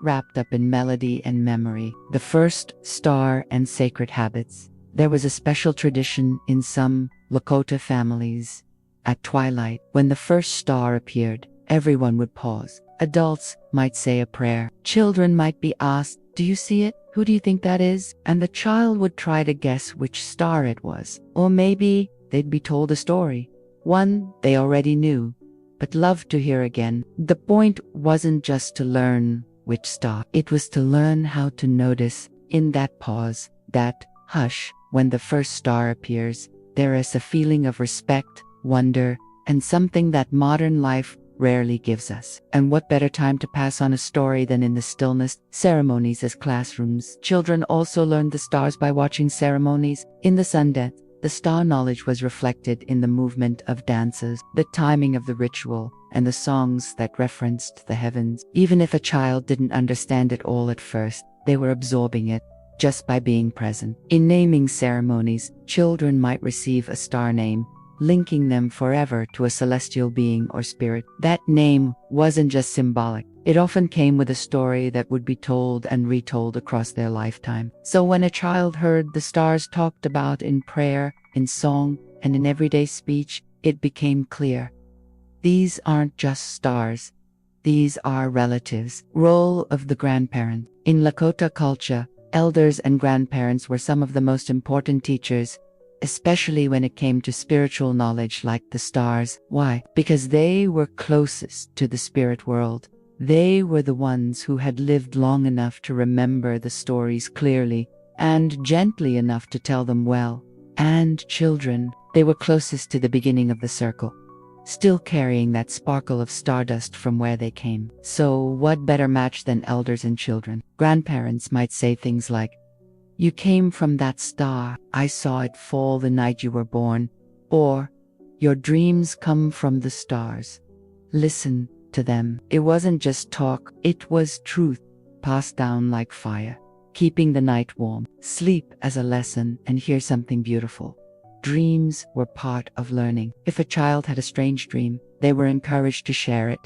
wrapped up in melody and memory. The first star and sacred habits. There was a special tradition in some Lakota families. At twilight, when the first star appeared, everyone would pause. Adults might say a prayer. Children might be asked, "Do you see it? Who do you think that is?" And the child would try to guess which star it was. Or maybe they'd be told a story, one they already knew, but loved to hear again. The point wasn't just to learn which star. It was to learn how to notice in that pause, that hush, when the first star appears. There is a feeling of respect, wonder, and something that modern life rarely gives us. And what better time to pass on a story than in the stillness? Ceremonies as classrooms. Children also learned the stars by watching ceremonies. In the sun dance, the star knowledge was reflected in the movement of dances, the timing of the ritual, and the songs that referenced the heavens. Even if a child didn't understand it all at first, they were absorbing it just by being present. In naming ceremonies, children might receive a star name, linking them forever to a celestial being or spirit. That name wasn't just symbolic. It often came with a story that would be told and retold across their lifetime. So when a child heard the stars talked about in prayer, in song, and in everyday speech, it became clear. These aren't just stars. These are relatives. Role of the grandparent. In Lakota culture, elders and grandparents were some of the most important teachers, especially when it came to spiritual knowledge like the stars. Why? Because they were closest to the spirit world. They were the ones who had lived long enough to remember the stories clearly and gently enough to tell them well. And children, they were closest to the beginning of the circle, still carrying that sparkle of stardust from where they came. So what better match than elders and children? Grandparents might say things like, "You came from that star. I saw it fall the night you were born." Or, "Your dreams come from the stars." Listen to them. It wasn't just talk, it was truth, passed down like fire, keeping the night warm. Sleep as a lesson, and hear something beautiful. Dreams were part of learning. If a child had a strange dream, they were encouraged to share it,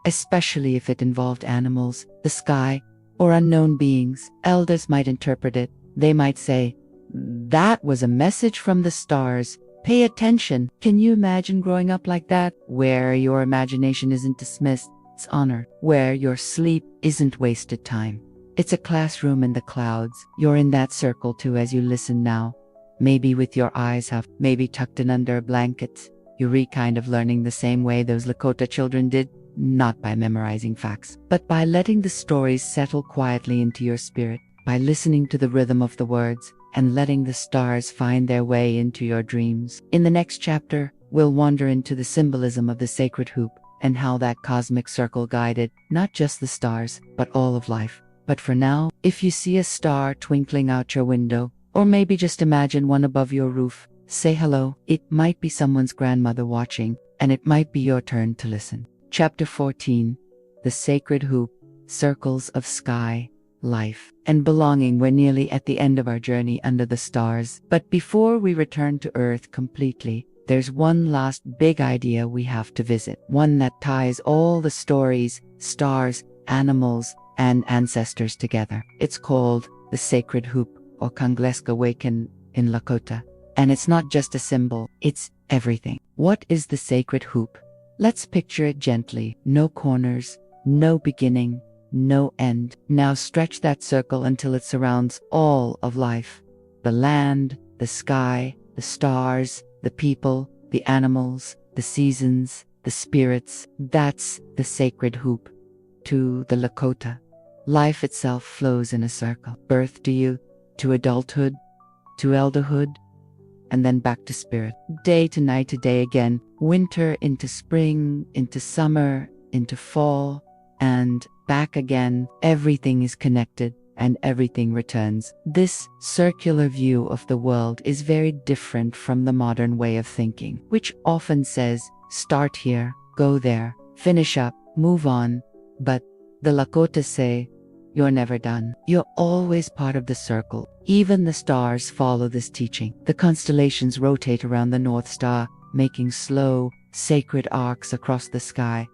especially if it involved animals, the sky, or unknown beings. Elders might interpret it. They might say, "That was a message from the stars. Pay attention." Can you imagine growing up like that, where your imagination isn't dismissed, it's honored, where your sleep isn't wasted time? It's a classroom in the clouds. You're in that circle too as you listen now. Maybe with your eyes half, maybe tucked in under a blanket. You're kind of learning the same way those Lakota children did, not by memorizing facts, but by letting the stories settle quietly into your spirit, by listening to the rhythm of the words, and letting the stars find their way into your dreams. In the next chapter, we'll wander into the symbolism of the sacred hoop and how that cosmic circle guided not just the stars, but all of life. But for now, if you see a star twinkling out your window, or maybe just imagine one above your roof, say hello. It might be someone's grandmother watching, and it might be your turn to listen. Chapter 14. The Sacred Hoop, Circles of Sky, Life, and Belonging. We're nearly at the end of our journey under the stars. But before we return to Earth completely, there's one last big idea we have to visit. One that ties all the stories, stars, animals, and ancestors together. It's called the sacred hoop, or Kangleska waken in Lakota. And it's not just a symbol, it's everything. What is the sacred hoop? Let's picture it gently. No corners, no beginning, no end. Now stretch that circle until it surrounds all of life. The land, the sky, the stars, the people, the animals, the seasons, the spirits. That's the sacred hoop. To the Lakota, life itself flows in a circle. Birth to youth, to adulthood, to elderhood, and then back to spirit. Day to night to day again, winter into spring, into summer, into fall, and back again. Everything is connected and everything returns. This circular view of the world is very different from the modern way of thinking, which often says, start here, go there, finish up, move on. But the Lakota say, you're never done. You're always part of the circle. Even the stars follow this teaching. The constellations rotate around the North Star, making slow, sacred arcs across the sky.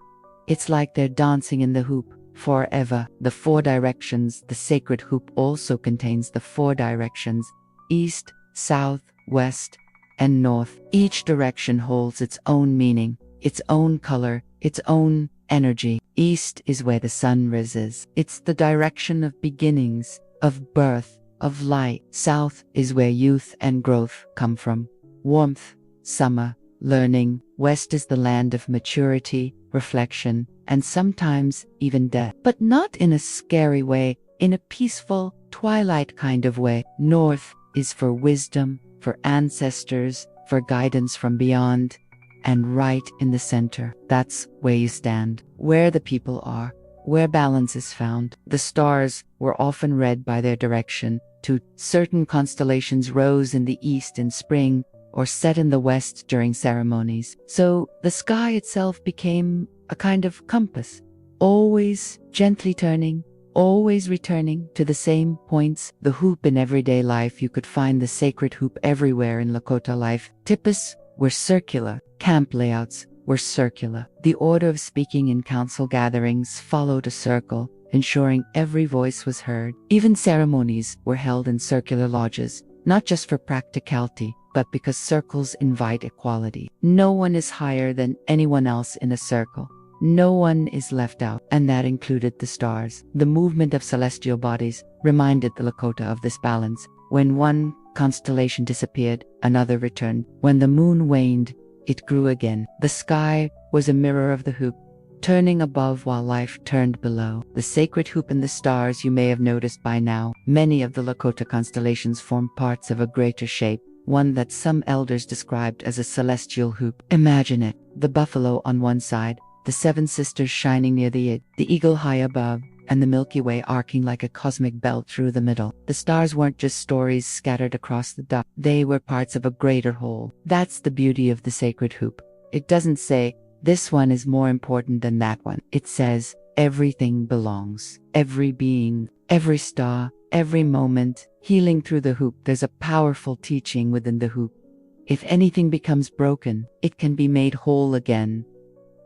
It's like they're dancing in the hoop forever. The four directions. The sacred hoop also contains the four directions: east, south, west, and north. Each direction holds its own meaning, its own color, its own energy. East is where the sun rises. It's the direction of beginnings, of birth, of light. South is where youth and growth come from. Warmth, summer, learning. West is the land of maturity, reflection, and sometimes even death. But not in a scary way, in a peaceful, twilight kind of way. North is for wisdom, for ancestors, for guidance from beyond. And right in the center, that's where you stand, where the people are, where balance is found. The stars were often read by their direction. To certain constellations rose in the east in spring, or set in the west during ceremonies. So the sky itself became a kind of compass, always gently turning, always returning to the same points. The hoop in everyday life. You could find the sacred hoop everywhere in Lakota life. Tipis were circular. Camp layouts were circular. The order of speaking in council gatherings followed a circle, ensuring every voice was heard. Even ceremonies were held in circular lodges, not just for practicality, but because circles invite equality. No one is higher than anyone else in a circle. No one is left out, and that included the stars. The movement of celestial bodies reminded the Lakota of this balance. When one constellation disappeared, another returned. When the moon waned, it grew again. The sky was a mirror of the hoop, turning above while life turned below. The sacred hoop and the stars, you may have noticed by now. Many of the Lakota constellations form parts of a greater shape, one that some elders described as a celestial hoop. Imagine it: the buffalo on one side, the seven sisters shining near the eagle high above, and the Milky Way arcing like a cosmic belt through the middle. The stars weren't just stories scattered across the dark. They were parts of a greater whole. That's the beauty of the sacred hoop. It doesn't say, this one is more important than that one. It says, everything belongs. Every being, every star, every moment, healing through the hoop. There's a powerful teaching within the hoop. If anything becomes broken, it can be made whole again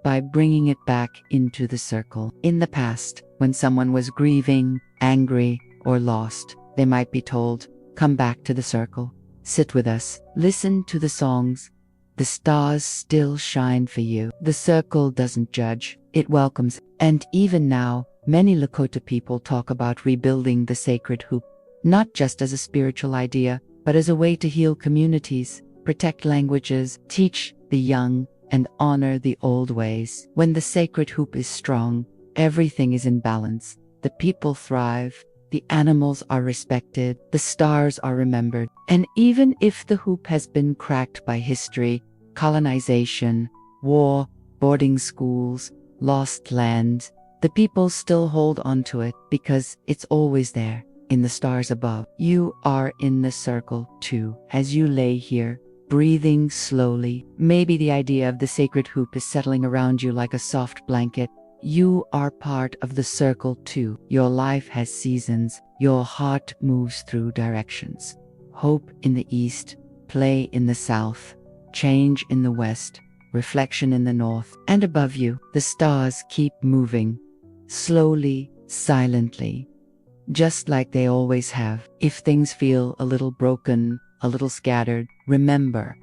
by bringing it back into the circle. In the past, when someone was grieving, angry, or lost, they might be told, come back to the circle, sit with us, listen to the songs. The stars still shine for you. The circle doesn't judge, it welcomes. And even now, many Lakota people talk about rebuilding the sacred hoop, not just as a spiritual idea, but as a way to heal communities, protect languages, teach the young, and honor the old ways. When the sacred hoop is strong, everything is in balance. The people thrive, the animals are respected, the stars are remembered. And even if the hoop has been cracked by history, colonization, war, boarding schools, lost land, the people still hold on to it because it's always there, in the stars above. You are in the circle too, as you lay here, breathing slowly. Maybe the idea of the sacred hoop is settling around you like a soft blanket. You are part of the circle too. Your life has seasons. Your heart moves through directions. Hope in the east, play in the south, change in the west, reflection in the north. And above you, the stars keep moving, slowly, silently, just like they always have. If things feel a little broken, a little scattered, remember.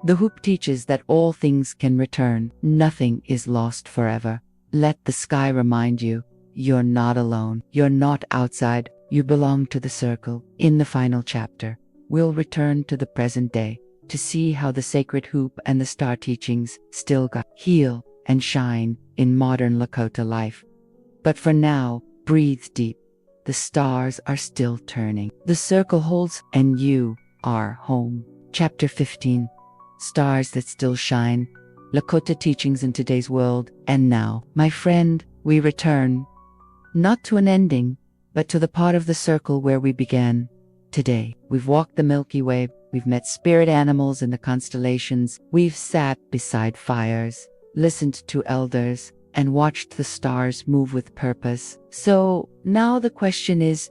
The hoop teaches that all things can return. Nothing is lost forever. Let the sky remind you, you're not alone. You're not outside. You belong to the circle. In the final chapter, we'll return to the present day to see how the sacred hoop and the star teachings still heal and shine in modern Lakota life. But for now, breathe deep. The stars are still turning. The circle holds, and you are home. Chapter 15. Stars that still shine. Lakota teachings in today's world. And now, my friend, we return. Not to an ending, but to the part of the circle where we began. Today, we've walked the Milky Way. We've met spirit animals in the constellations. We've sat beside fires, listened to elders, and watched the stars move with purpose. So now the question is,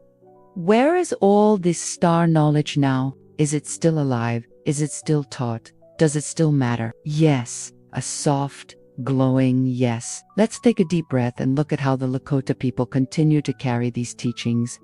where is all this star knowledge now? Is it still alive? Is it still taught? Does it still matter? Yes, a soft, glowing yes. Let's take a deep breath and look at how the Lakota people continue to carry these teachings.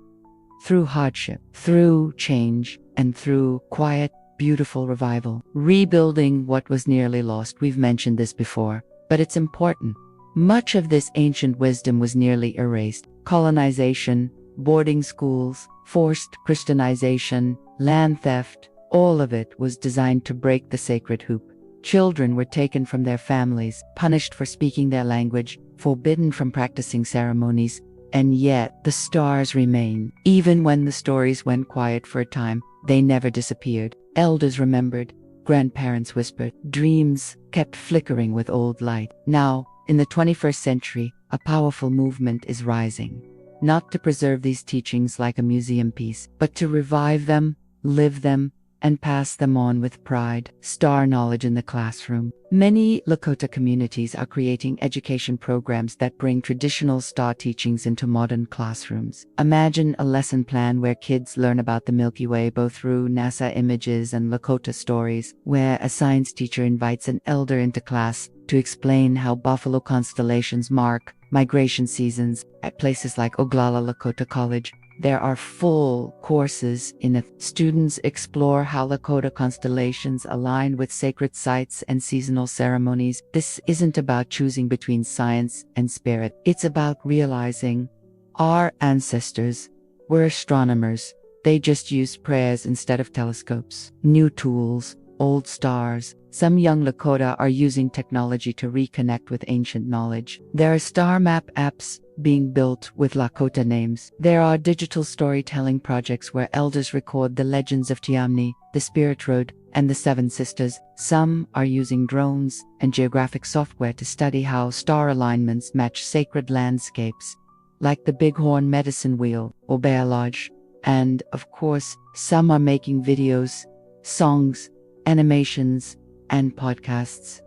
Through hardship, through change, and through quiet, beautiful revival. Rebuilding what was nearly lost. We've mentioned this before, but it's important. Much of this ancient wisdom was nearly erased. Colonization, boarding schools, forced Christianization, land theft, all of it was designed to break the sacred hoop. Children were taken from their families, punished for speaking their language, forbidden from practicing ceremonies, and yet the stars remain. Even when the stories went quiet for a time, they never disappeared. Elders remembered, grandparents whispered, dreams kept flickering with old light. Now, in the 21st century, a powerful movement is rising. Not to preserve these teachings like a museum piece, but to revive them, live them, and pass them on with pride. Star knowledge in the classroom. Many Lakota communities are creating education programs that bring traditional star teachings into modern classrooms. Imagine a lesson plan where kids learn about the Milky Way both through NASA images and Lakota stories, where a science teacher invites an elder into class to explain how buffalo constellations mark migration seasons. At places like Oglala Lakota College, there are full courses in it. Students explore how Lakota constellations align with sacred sites and seasonal ceremonies. This isn't about choosing between science and spirit. It's about realizing our ancestors were astronomers. They just used prayers instead of telescopes. New tools, old stars. Some young Lakota are using technology to reconnect with ancient knowledge. There are star map apps being built with Lakota names. There are digital storytelling projects where elders record the legends of Tiamni, the Spirit Road, and the Seven Sisters. Some are using drones and geographic software to study how star alignments match sacred landscapes, like the Bighorn Medicine Wheel or Bear Lodge. And, of course, some are making videos, songs, animations, and podcasts,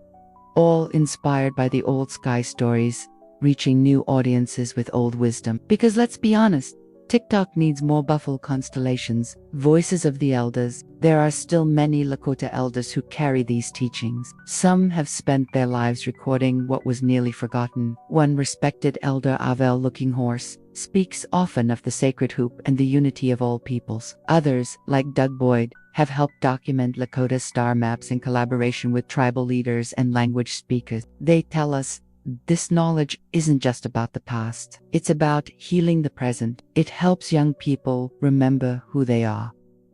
all inspired by the old sky stories, reaching new audiences with old wisdom. Because let's be honest, TikTok needs more buffalo constellations, voices of the elders. There are still many Lakota elders who carry these teachings. Some have spent their lives recording what was nearly forgotten. One respected elder, Avel Looking Horse, speaks often of the sacred hoop and the unity of all peoples. Others, like Doug Boyd, have helped document Lakota star maps in collaboration with tribal leaders and language speakers. They tell us this knowledge isn't just about the past. It's about healing the present. It helps young people remember who they are.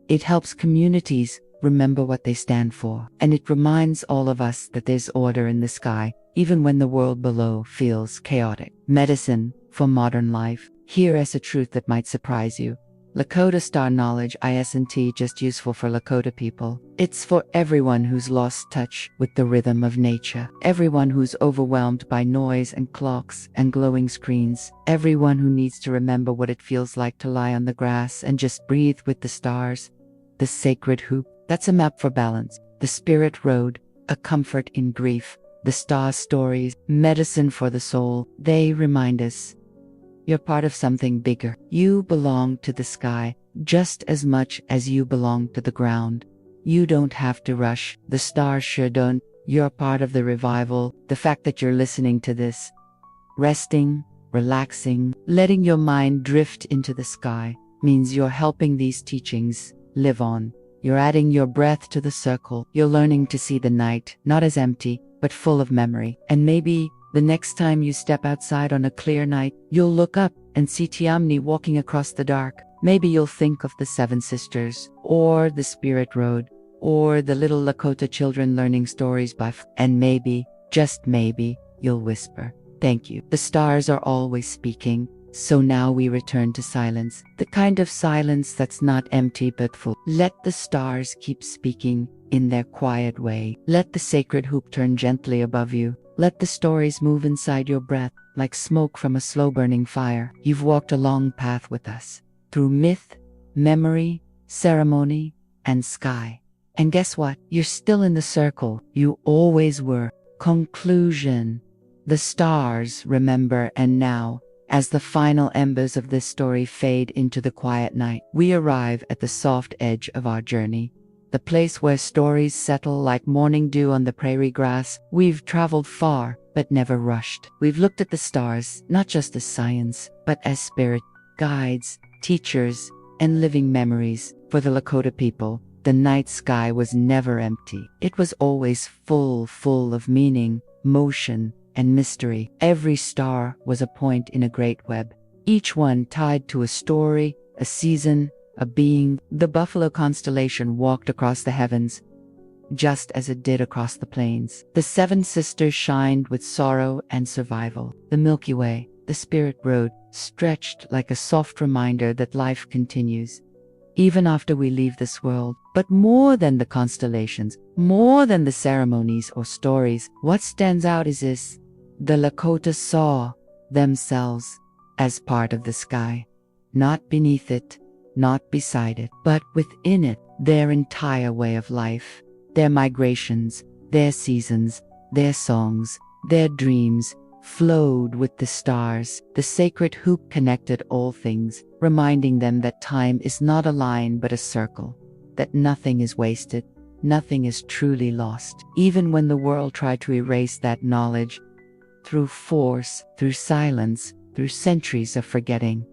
It helps communities remember what they stand for. And it reminds all of us that there's order in the sky, even when the world below feels chaotic. Medicine for modern life. Here is a truth that might surprise you. Lakota star knowledge isn't just useful for Lakota people. It's for everyone who's lost touch with the rhythm of nature. Everyone who's overwhelmed by noise and clocks and glowing screens. Everyone who needs to remember what it feels like to lie on the grass and just breathe with the stars. The sacred hoop, that's a map for balance. The spirit road, a comfort in grief. The star stories, medicine for the soul. They remind us you're part of something bigger. You belong to the sky just as much as you belong to the ground. You don't have to rush. The stars sure don't. You're part of the revival. The fact that you're listening to this, resting, relaxing, letting your mind drift into the sky means you're helping these teachings live on. You're adding your breath to the circle. You're learning to see the night, not as empty, but full of memory. And maybe the next time you step outside on a clear night, you'll look up and see Tiamni walking across the dark. Maybe you'll think of the Seven Sisters, or the Spirit Road, or the little Lakota children learning stories and maybe, just maybe, you'll whisper, "Thank you." The stars are always speaking, so now we return to silence, the kind of silence that's not empty but full. Let the stars keep speaking in their quiet way. Let the sacred hoop turn gently above you. Let the stories move inside your breath like smoke from a slow-burning fire. You've walked a long path with us, through myth, memory, ceremony, and sky. And guess what? You're still in the circle. You always were. Conclusion. The stars remember, and now, as the final embers of this story fade into the quiet night, we arrive at the soft edge of our journey, the place where stories settle like morning dew on the prairie grass. We've traveled far, but never rushed. We've looked at the stars, not just as science, but as spirit, guides, teachers, and living memories. For the Lakota people, the night sky was never empty. It was always full of meaning, motion, and mystery. Every star was a point in a great web, each one tied to a story, a season, a being. The Buffalo constellation walked across the heavens, just as it did across the plains. The Seven Sisters shined with sorrow and survival. The Milky Way, the Spirit Road, stretched like a soft reminder that life continues, even after we leave this world. But more than the constellations, more than the ceremonies or stories, what stands out is this: the Lakota saw themselves as part of the sky, not beneath it, not beside it, but within it. Their entire way of life, their migrations, their seasons, their songs, their dreams flowed with the stars. The sacred hoop connected all things, reminding them that time is not a line but a circle, that nothing is wasted, nothing is truly lost. Even when the world tried to erase that knowledge, through force, through silence, through centuries of forgetting,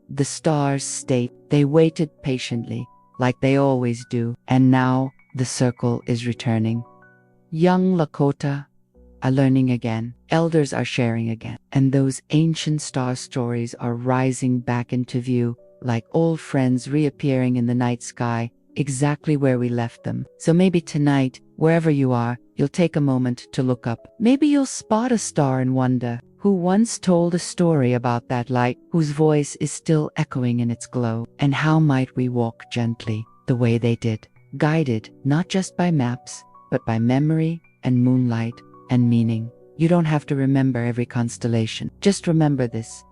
the stars stayed. They waited patiently, like they always do. And now the circle is returning. Young Lakota are learning again. Elders are sharing again. And those ancient star stories are rising back into view, like old friends reappearing in the night sky, exactly where we left them. So maybe tonight, wherever you are, you'll take a moment to look up. Maybe you'll spot a star and wonder, who once told a story about that light, whose voice is still echoing in its glow. And how might we walk gently, the way they did, guided not just by maps, but by memory and moonlight and meaning. You don't have to remember every constellation. Just remember this: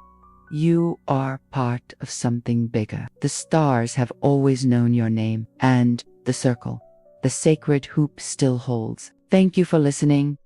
you are part of something bigger. The stars have always known your name, and the circle, the sacred hoop, still holds. Thank you for listening.